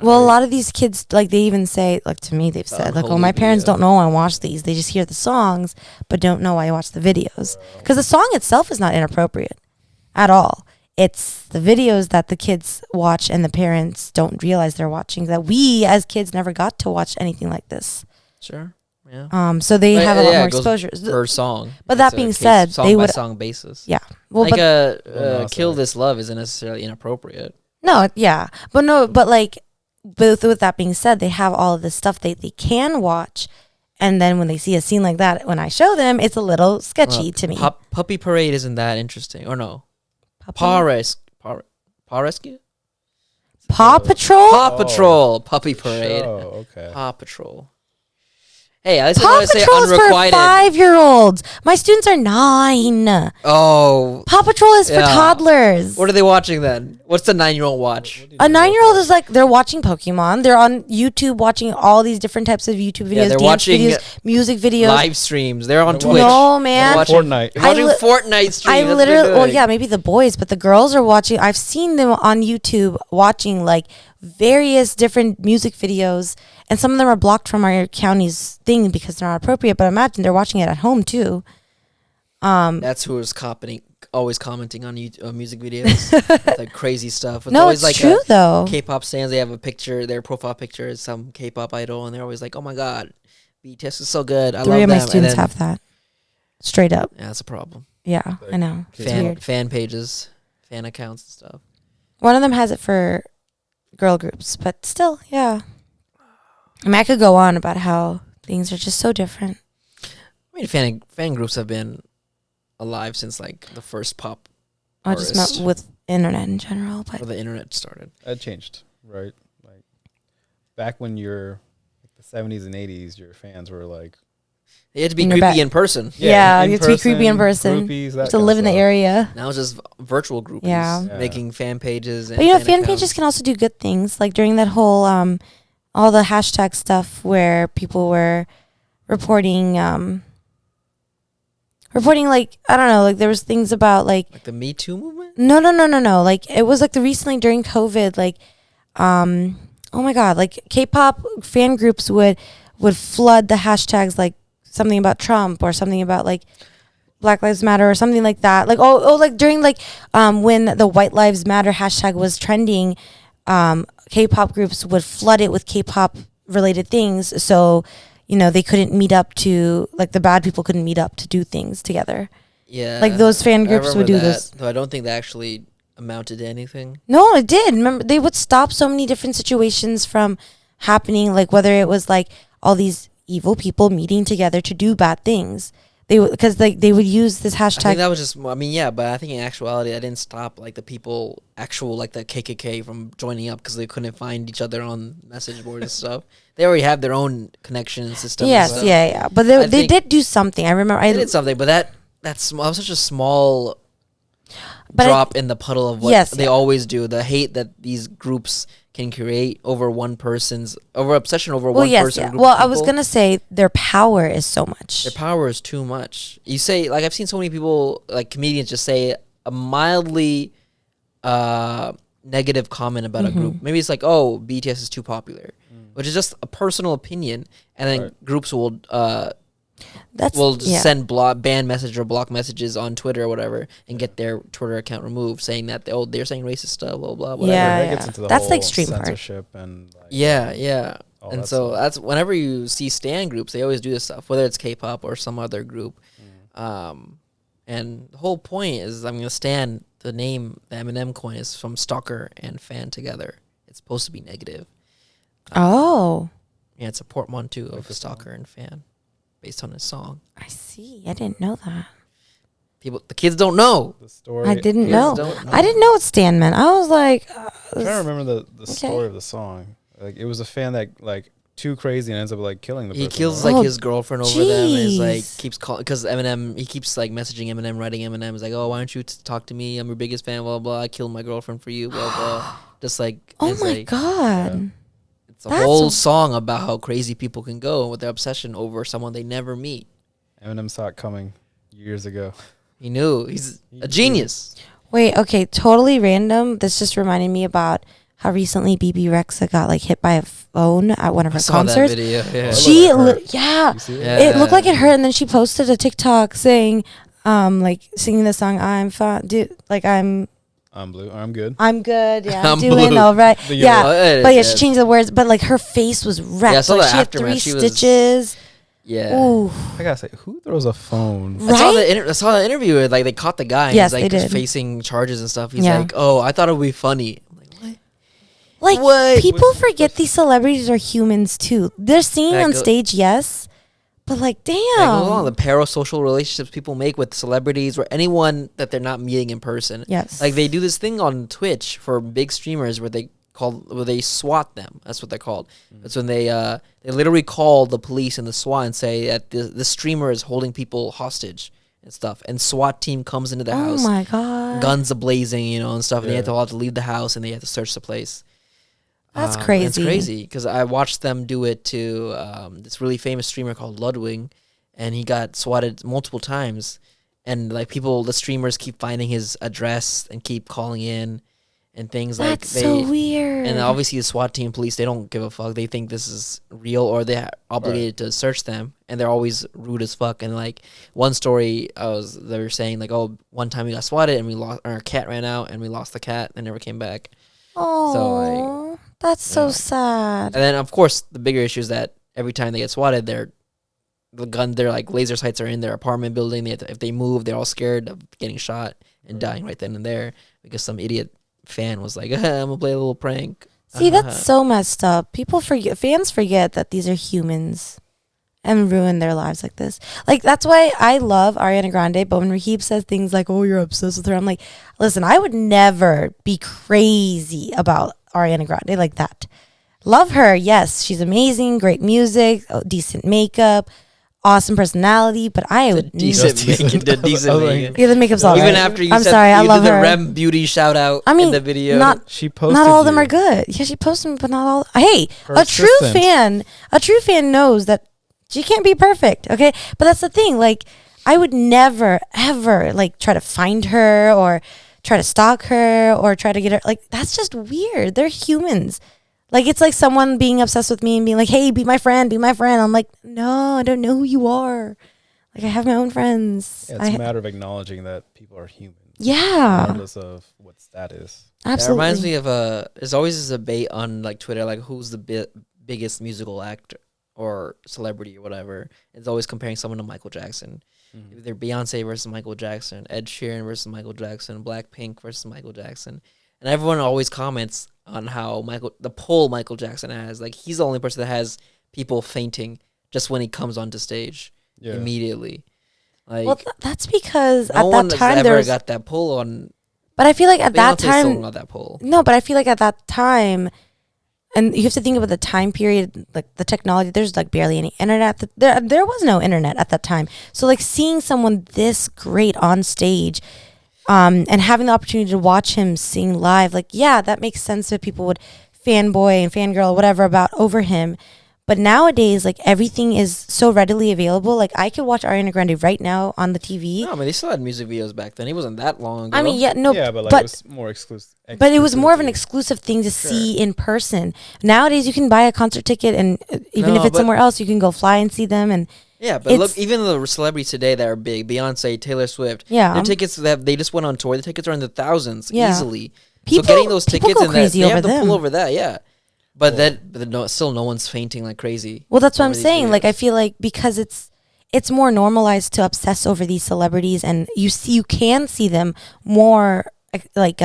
Well, a lot of these kids, like they even say, like to me, they've said, like, "Oh, my unholy parents video. don't know I watch these. They just hear the songs, but don't know I watch the videos." Because the song itself is not inappropriate at all. It's the videos that the kids watch and the parents don't realize they're watching. That we as kids never got to watch anything like this. sure, yeah. So they But, have a lot more it goes exposure. per song. But It's that a being case- said, song they by would- song basis. Yeah. Well, Like but "Kill This Love" isn't necessarily inappropriate. no, yeah, but like, with that being said, they have all of this stuff they can watch, and then when they see a scene like that, when I show them, it's a little sketchy to me. Puppy Parade isn't that interesting, or no? Puppy? Paw Rescue? Paw Patrol. Paw Patrol, Puppy Parade, Oh, okay. Paw Patrol. Hey, I just Paw want to say Patrol is for unrequited. 5-year-olds. My students are 9. Oh, Paw Patrol is for Yeah. toddlers. what are they watching then? What's the 9-year-old watch? A 9-year-old is like they're watching Pokemon. They're on YouTube watching all these different types of YouTube videos, they're dance watching videos, music videos. Live streams. They're on They're Twitch. No, man. Watching Fortnite. They're watching I li- Fortnite stream. I That's what literally, they're well, doing. yeah, maybe the boys, but the girls are watching. I've seen them on YouTube watching like various different music videos, and some of them are blocked from our county's thing because they're not appropriate. But imagine they're watching it at home too. That's who is always commenting on music videos, like crazy stuff. It's No, always it's like true though. K-pop stands. They have a picture. Their profile picture is some K-pop idol, and they're always like, "Oh my God, BTS is so good. I 3 love of my them." students And then- have that. Straight up, Yeah, that's a problem. yeah, I know. It's weird. Fan pages, fan accounts, and stuff. One of them has it for girl groups, but still, yeah. I mean, I could go on about how things are just so different. I mean, fan groups have been alive since like the first pop I just artist meant with internet in general, but or the internet started. That changed, right? Like back when you're like the 70s and 80s, your fans were like They had to be In your creepy back. in person. Yeah, in you have to be creepy in person. groupies, You that have to kinda live in the stuff. area. Now it's just virtual groupies. Yeah. Yeah. Making fan pages. And But you know, fan accounts. pages can also do good things. Like during that whole all the hashtag stuff where people were reporting like, I don't know, like there was things about like the Me Too movement. no. Like it was like the recently during COVID, like oh my god, like K-pop fan groups would flood the hashtags like something about Trump or something about like Black Lives Matter or something like that. Like like during like when the White Lives Matter hashtag was trending, K-pop groups would flood it with K-pop related things. So, you know, they couldn't meet up to, like the bad people couldn't meet up to do things together. Yeah. Like those fan I groups would do remember this. that, though I don't think that actually amounted to anything. No, it did. Remember, they would stop so many different situations from happening, like whether it was like all these evil people meeting together to do bad things. Because like they would use this I hashtag. think that was just. I mean, yeah, but I think in actuality, that didn't stop like the people, like the KKK, from joining up because they couldn't find each other on message boards and stuff. They already have their own connection system. Yes, and stuff. yeah. But they did do something. I remember. They did something, but that was such a small But drop in the puddle of what Yes, they yeah. always do. The hate that these groups can create over obsession over Well, one yes, person. yeah. Group Well, of I was people. gonna say their power is so much. Their power is too much. You say, like, I've seen so many people, like comedians, just say a mildly negative comment about a group. Maybe it's like, oh, BTS is too popular, which is just a personal opinion, and then groups will send ban message or block messages on Twitter or whatever, and get their Twitter account removed, saying that they're saying racist stuff, blah blah, whatever. Yeah, That gets into the that's the whole extreme part. censorship and like, Yeah. all And that so stuff. that's whenever you see stan groups, they always do this stuff, whether it's K-pop or some other group. And the whole point is, I'm gonna stand the name the Eminem coin is from stalker and fan together. It's supposed to be negative. Oh, Yeah, it's a portmanteau of stalker and fan, based on his song. I see. I didn't know that. The kids don't know. the story. I didn't Kids know. don't know. I didn't know what Stan meant. I was like, I'm trying to remember the story of the song. Like it was a fan that like too crazy and ends up like killing the He person. kills right? like Oh, his girlfriend over them, and is like jeez. keeps calling because Eminem. He keeps like messaging Eminem, writing Eminem. He's like, "Oh, why don't you talk to me? I'm your biggest fan." Blah blah. I killed my girlfriend for you. Blah blah. Just like oh it's my like, god. it's a That's whole a- song about how crazy people can go with their obsession over someone they never meet. Eminem saw it coming years ago. He knew he's a genius. Wait, okay, totally random. This just reminded me about how recently BB Rexa got like hit by a phone at one of I her saw that concerts. video. Yeah. She, It looked like it yeah, You see that? Yeah. it looked like it hurt, and then she posted a TikTok saying, like singing the song "I'm fine," dude, like I'm I'm blue. I'm good. good, yeah, I'm I'm doing blue. all right, The yeah. Oh, it is, But yeah, it she is. changed the words, but like her face was wrecked. Yeah, I saw like the she had aftermath. 3 She was- stitches. Yeah. Ooh, I gotta say, who throws a phone? right? I saw the interview where like they caught the guy. And Yes, he's like they did. facing charges and stuff. He's Yeah. like, "Oh, I thought it would be funny." I'm like, what? Like What? people forget these celebrities are humans too. They're singing That on go- stage, yes, but like, damn. Like, all the parasocial relationships people make with celebrities or anyone that they're not meeting in person. Yes. Like they do this thing on Twitch for big streamers where they SWAT them. That's what they're called. That's when they literally call the police and the SWAT and say that the streamer is holding people hostage and stuff. And SWAT team comes into the Oh house, my god, guns ablazing, and stuff. And they Yeah. all have to leave the house and they have to search the place. that's It's crazy. crazy because I watched them do it to this really famous streamer called Ludwig, and he got swatted multiple times. And like the streamers keep finding his address and keep calling in, and things That's like so weird. And obviously the SWAT team, police, they don't give a fuck. They think this is real, or they're obligated to search them, and they're always rude as fuck. And like one story, they were saying like, oh, one time we got swatted and our cat ran out and we lost the cat and never came back. Oh, that's so yeah. sad. And then, of course, the bigger issue is that every time they get swatted, their like laser sights are in their apartment building. If they move, they're all scared of getting shot and dying right then and there because some idiot fan was like, I'm gonna play a little prank. See, that's so messed up. Fans forget that these are humans and ruin their lives like this. Like, that's why I love Ariana Grande, but when Rahib says things like, oh, you're obsessed with her, I'm like, listen, I would never be crazy about Ariana Grande like that. Love her, yes, she's amazing, great music, decent makeup, awesome personality, but I would Decent making. The decent making. Yeah, the makeup's all Even right. after you I'm said sorry, I you love did the her. Rem Beauty shout out I mean, in the video. She posted. Not all of them you. are good. Yeah, she posted them, but not all. Hey, Her a true fan knows that she can't be perfect. Okay, but that's the thing. Like, I would never ever like try to find her or try to stalk her or try to get her. Like, that's just weird. They're humans. Like, it's like someone being obsessed with me and being like, "Hey, be my friend, be my friend." I'm like, no, I don't know who you are. Like, I have my own friends. Yeah, it's a matter of acknowledging that people are human. Yeah. Regardless of what status. Absolutely. That reminds me of there's always this debate on like Twitter, like who's the biggest musical actor or celebrity or whatever. It's always comparing someone to Michael Jackson. Mm-hmm. Either Beyonce versus Michael Jackson, Ed Sheeran versus Michael Jackson, Blackpink versus Michael Jackson. And everyone always comments on how the pull Michael Jackson has. Like, he's the only person that has people fainting just when he comes onto stage immediately. Like, well, that's because no at one that has time ever there's. got that pull on. But I feel like at that Beyonce still time, got that pull. no. But I feel like at that time, and you have to think about the time period, like the technology. There's like barely any internet. There was no internet at that time. So like seeing someone this great on stage, and having the opportunity to watch him sing live, like that makes sense that people would fanboy and fangirl whatever about over him. But nowadays, like, everything is so readily available. Like, I could watch Ariana Grande right now on the TV. No, I mean, they still had music videos back then. He wasn't that long ago. I mean, Yeah, but like it was more exclusive. But it was more of an exclusive thing to see in person. Nowadays, you can buy a concert ticket, and even if it's somewhere else, you can go fly and see them. And yeah, but look, even the celebrities today that are big, Beyonce, Taylor Swift, their tickets they just went on tour. The tickets are in the thousands easily. So getting those tickets and that, they have to pull over that, But still no one's fainting like crazy. Well, that's what I'm saying. Like, I feel like because it's more normalized to obsess over these celebrities, and you can see them more like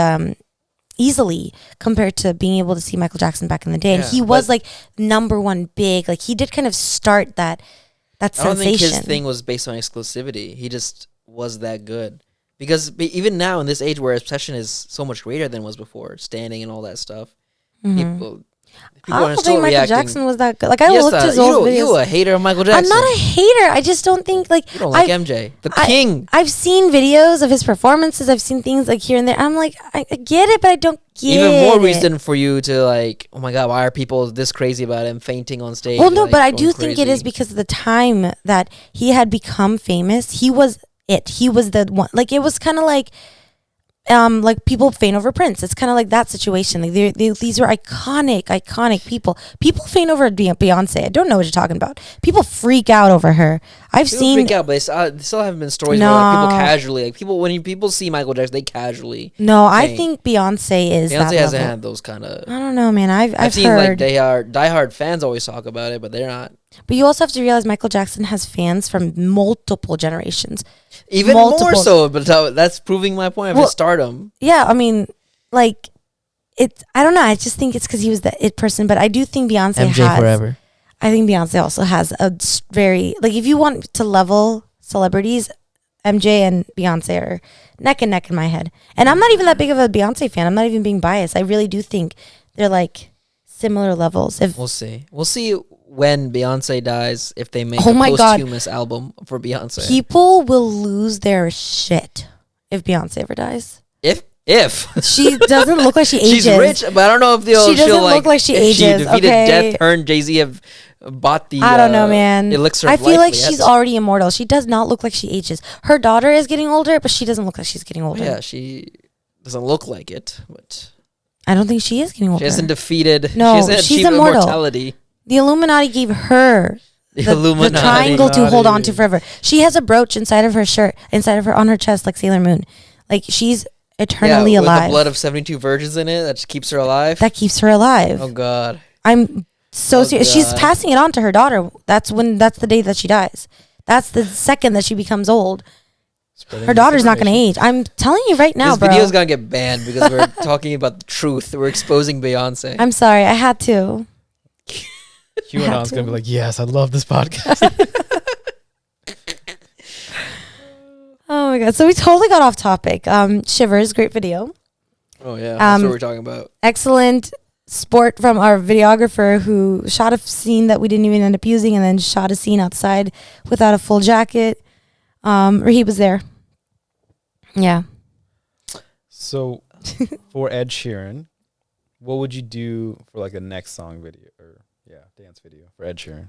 easily compared to being able to see Michael Jackson back in the day. And he was like number one big. Like, he did kind of start that sensation. I don't think his thing was based on exclusivity. He just was that good. Because even now in this age where obsession is so much greater than it was before, standing and all that stuff, people I don't are think still Michael reacting. Jackson was that good. Like, I looked his old videos. You a hater of Michael Jackson. I'm not a hater. I just don't think, like... You don't like MJ. The king. I've seen videos of his performances. I've seen things, like, here and there. I'm like, I get it, but I don't get it. Even more reason for you to, like, oh my God, why are people this crazy about him fainting on stage? Well, no, like, but I do think it is because of the time that he had become famous. He was it. He was the one. Like, it was kind of like people faint over Prince. It's kind of like that situation. Like, these were iconic people. People faint over Beyonce. I don't know what you're talking about. People freak out over her. People freak out, but they still haven't been stories where like, people casually, like when people see Michael Jackson, they casually. No, faint. I think Beyonce is. Beyonce hasn't had those kind of. I don't know, man. I've seen heard, like they are diehard fans always talk about it, but they're not. But you also have to realize Michael Jackson has fans from multiple generations. Even more so, but that's proving my point of his stardom. Yeah, I mean, like, I don't know. I just think it's because he was the it person, but I do think Beyonce MJ forever. I think Beyonce also has a very, like, if you want to level celebrities, MJ and Beyonce are neck and neck in my head. And I'm not even that big of a Beyonce fan. I'm not even being biased. I really do think they're, like, similar levels. We'll see when Beyonce dies, if they make a posthumous album for Beyonce. People will lose their shit if Beyonce ever dies. If she doesn't look like she ages. She's rich, but I don't know if she doesn't look like she ages. She defeated death. Her and Jay-Z have bought the. I don't know, man. Elixir. I feel like she's already immortal. She does not look like she ages. Her daughter is getting older, but she doesn't look like she's getting older. Yeah, she doesn't look like it, but I don't think she is getting older. She hasn't defeated. No, she hasn't she's achieved immortal. Immortality. The Illuminati gave her the triangle to hold on to forever. She has a brooch inside of her shirt, on her chest, like Sailor Moon. Like, she's eternally alive. With the blood of 72 virgins in it, that just keeps her alive. That keeps her alive. Oh God. I'm so serious. She's passing it on to her daughter. That's the day that she dies. That's the second that she becomes old. Her daughter's not going to age. I'm telling you right now, bro. This video's going to get banned because we're talking about the truth. We're exposing Beyonce. I'm sorry. I had to. QAnon's going to be like, yes, I love this podcast. Oh my God. So we totally got off topic. Shivers, great video. Oh yeah. That's what we're talking about. Excellent sport from our videographer who shot a scene that we didn't even end up using and then shot a scene outside without a full jacket. Rahib was there. Yeah. So for Ed Sheeran, what would you do for like a next song video or dance video for Ed Sheeran?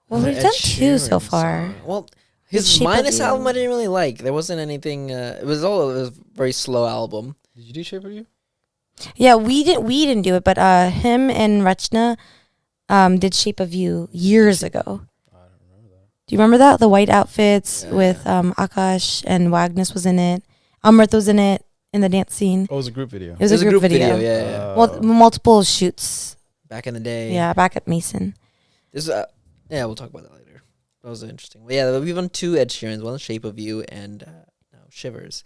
Well, we've done 2 so far. Song. Well, his Shape of Minus You. album I didn't really like. There wasn't anything. It was a very slow album. Did you do Shape of You? Yeah, we didn't do it, but him and Rachna did Shape of You years ago. I don't remember that. Do you remember that? The white outfits with Akash and Wagnus was in it. Amrit was in it in the dance scene. Oh, it was a group video. It was a group video. Yeah. Well, multiple shoots. Back in the day. Yeah, back at Mason. This we'll talk about that later. That was interesting. But yeah, we've done 2 Ed Sheerans. One, Shape of You, and now Shivers.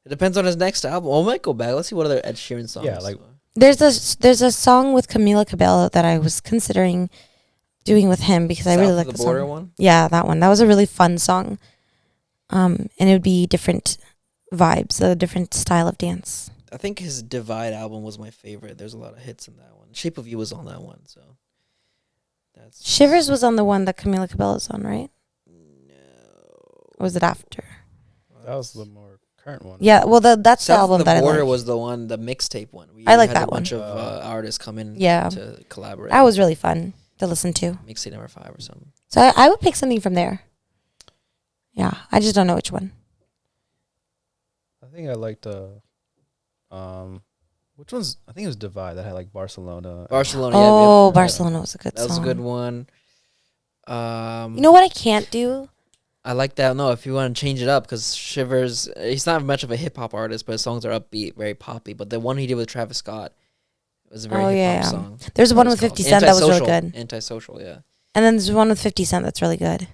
It depends on his next album. Well, we might go back. Let's see what other Ed Sheeran songs. Yeah, like there's a song with Camila Cabello that I was considering doing with him because I really like the border song. one. Yeah, that one. That was a really fun song. And it would be different vibes, a different style of dance. I think his Divide album was my favorite. There's a lot of hits in that one. Shape of You was on that one, so that's Shivers was on the one that Camila Cabello's on, right? No. Or was it after? that was the more current one. Yeah, well, that's the South album of the that I Border like. was the one, the mixtape one. We I like had that a bunch one. of artists come in Yeah. to collaborate. That was really fun to listen to. Mixtape number 5 or something. So I would pick something from there. Yeah, I just don't know which one. I think I liked which one's? I think it was Divide that had like Barcelona. Barcelona. Oh, yeah. Barcelona was a good That song. was a good one. You know what I can't do? I like that. No, if you want to change it up, because Shivers, he's not much of a hip hop artist, but his songs are upbeat, very poppy. But the one he did with Travis Scott was a very hip hop song. There's one What with is it 50 called? Cent that was really Antisocial. good. Antisocial, yeah. And then there's one with 50 Cent that's really good.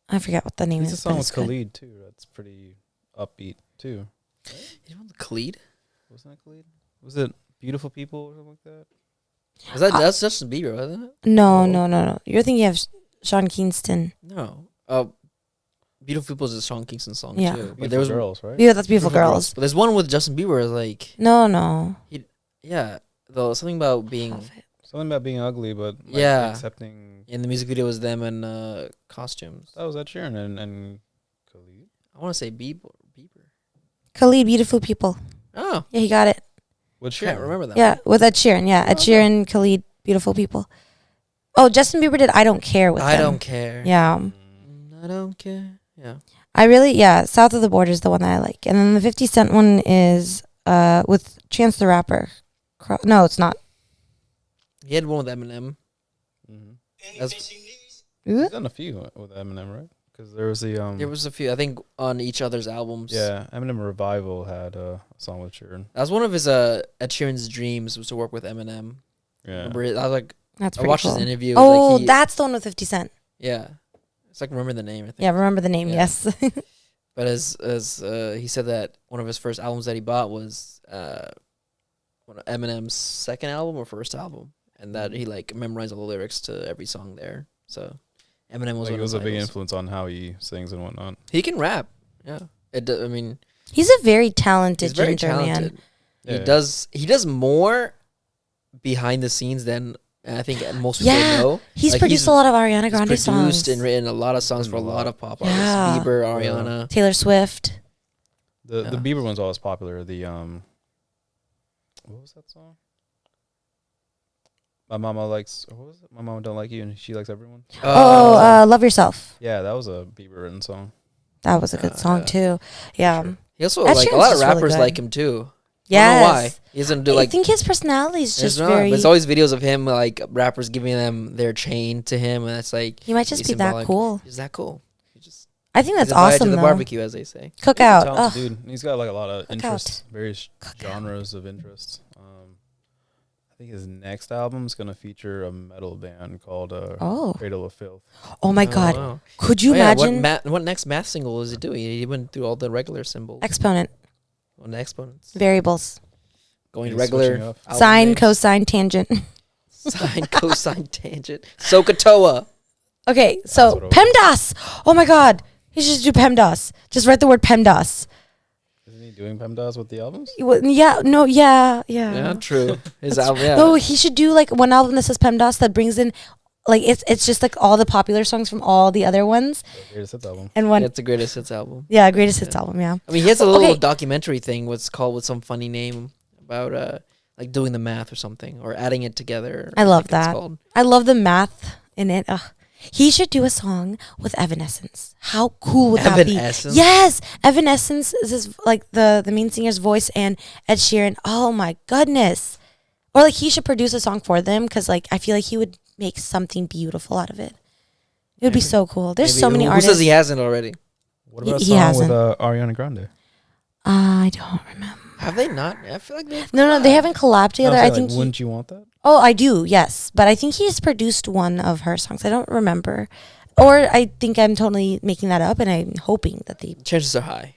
I forget what the name There's is. a song but with it's good. Khalid too. That's pretty upbeat too. You know the Khalid? Wasn't that Khalid? Was it Beautiful People or something like that? Is that's Justin Bieber, wasn't it? No. You're thinking of Sean Kingston. No. Beautiful People is a Sean Kingston song Yeah. too. Beautiful But there was Girls, right? Yeah, that's Beautiful Girls. But there's one with Justin Bieber, like No. something about being Something about being ugly, but like, Yeah. accepting. in the music video was them in costumes. That was Ed Sheeran and Khalid. I want to say Bieber. Khalid, Beautiful People. Oh, Yeah, he got it. What can't remember that. Yeah, with Ed Sheeran. Yeah, Ed Okay. Sheeran, Khalid, Beautiful People. Oh, Justin Bieber did I Don't Care with I them. don't care. Yeah. I don't care. Yeah. South of the Border is the one that I like. And then the 50 Cent one is with Chance the Rapper. No, it's not. He had one with Eminem. That's- He's done a few with Eminem, right? Because there was the there was a few, I think, on each other's albums. yeah, Eminem Revival had a song with Sheeran. That was one of his Ed Sheeran's dreams, was to work with Eminem. Yeah, Remember it? I was like, That's I pretty watched cool. his interview. Oh, like that's the one with 50 Cent. yeah. It's like Remember the Name, I think. Yeah, remember the name, Yeah. yes. But as he said that one of his first albums that he bought was one of Eminem's second album or first album, and that he like memorized all the lyrics to every song there. So Eminem was like, one it was of a his big idols. influence on how he sings and whatnot. He can rap. Yeah. I mean, He's a very talented he's very ginger talented. man. Yeah. He does more behind the scenes than I think most people Yeah. know. He's Like, produced a lot of Ariana He's Grande produced songs. and written a lot of songs for a lot of pop artists. Yeah. Bieber, Ariana. Taylor Swift. The Yeah. Bieber one's always popular. The what was that song? My mama likes. What was it? My mama don't like you, and she likes everyone. Love Yourself. Yeah, that was a Bieber written song. That was a good song too. Yeah. Sure. He also Ed like a Sheeran's lot of just really rappers good. like him too. I Yes. don't know why. He doesn't do I like think his personality is there's just not, very. but it's always videos of him like rappers giving them their chain to him, and it's like He might just he's be that symbolic. cool. He's that cool. He just I think that's he's invited awesome to the though. barbecue, as they say. Cookout. He's a talented Ugh. dude. He's got like a lot of Cookout. interests, various Cookout. genres of interests. I think his next album is gonna feature a metal band called Oh. Cradle of Filth. Oh my God. Wow. Could you Oh, yeah, imagine what next math single is he doing? He went through all the regular symbols exponent on the exponents. variables? Going He's regular switching up. album Sine, names. cosine, tangent. Sine, cosine, tangent. SOHCAHTOA. Okay, so That's what it PEMDAS. Oh my God. He should do PEMDAS. Just write the word PEMDAS. Isn't he doing PEMDAS with the albums? Yeah, true. His album, yeah. No, he should do like one album that says PEMDAS that brings in, like it's just like all the popular songs from all the other ones. The greatest hits album. And one, It's the greatest hits album. yeah, greatest hits album. Yeah. I mean, he has a little Okay. documentary thing. What's called with some funny name about like doing the math or something or adding it together. I love think it's that. called. I love the math in it. Ugh. He should do a song with Evanescence. How cool would that be? Evanescence? Yes, Evanescence is his, like the main singer's voice, and Ed Sheeran. Oh my goodness! Or like he should produce a song for them because like I feel like he would make something beautiful out of it. It would be so cool. There's Maybe. so many Who artists. says he hasn't already? What about a He song hasn't. with Ariana Grande? I don't remember. Have they not? I feel like they've No, they haven't collabed together. No, I'm I saying, think. like, wouldn't you want that? Oh, I do. Yes, but I think he's produced one of her songs. I don't remember, or I think I'm totally making that up, and I'm hoping that Chances are high.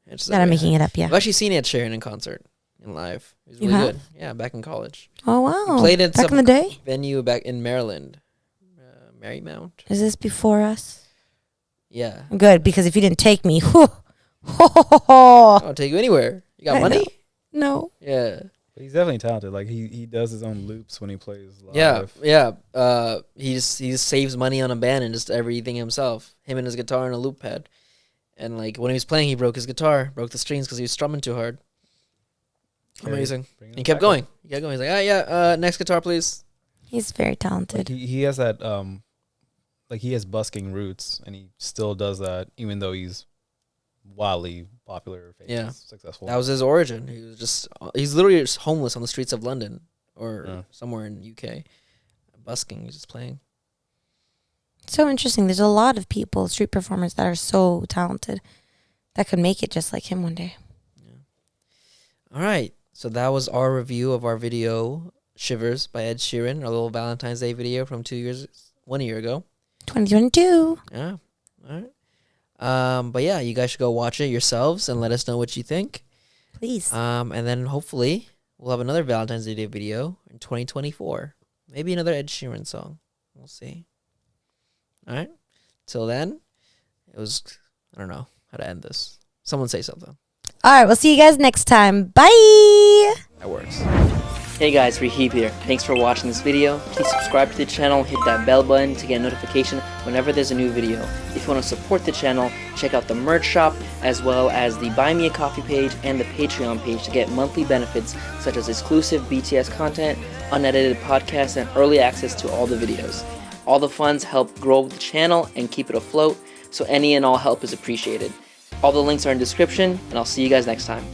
Chances are that I'm very making high. it up. Yeah. I've actually seen Ed Sheeran in concert, in live. It was You really have? good. Yeah, back in college. Oh wow! Played at back some in the day. venue back in Maryland, Marymount. Is this before us? Yeah. Good, because if you didn't take me, whew, I'll take you anywhere. You got I money? no. Yeah. But he's definitely talented. Like he does his own loops when he plays live. Yeah. He just saves money on a band and just everything himself. Him and his guitar and a loop pad. And like when he was playing, he broke his guitar, broke the strings because he was strumming too hard. Amazing. Bringing And he it kept back up. going. He kept going. He's like, next guitar, please. He's very Like talented. he has that like he has busking roots, and he still does that even though he's wildly popular, famous, Yeah. successful. That was his origin. He's literally just homeless on the streets of London or Yeah. somewhere in UK. Busking, he's just playing. So interesting. There's a lot of people, street performers, that are so talented that could make it just like him one day. All right. So that was our review of our video, Shivers by Ed Sheeran, our little Valentine's Day video from 1 year ago. 2022. Yeah. All right. But yeah, you guys should go watch it yourselves and let us know what you think. Please. And then hopefully we'll have another Valentine's Day video in 2024. Maybe another Ed Sheeran song. We'll see. All right. Till then, I don't know how to end this. Someone say something. All right. We'll see you guys next time. Bye. That works. Hey guys, Rahib here. Thanks for watching this video. Please subscribe to the channel, hit that bell button to get a notification whenever there's a new video. If you want to support the channel, check out the merch shop, as well as the Buy Me a Coffee page and the Patreon page to get monthly benefits such as exclusive BTS content, unedited podcasts, and early access to all the videos. All the funds help grow the channel and keep it afloat, so any and all help is appreciated. All the links are in the description, and I'll see you guys next time.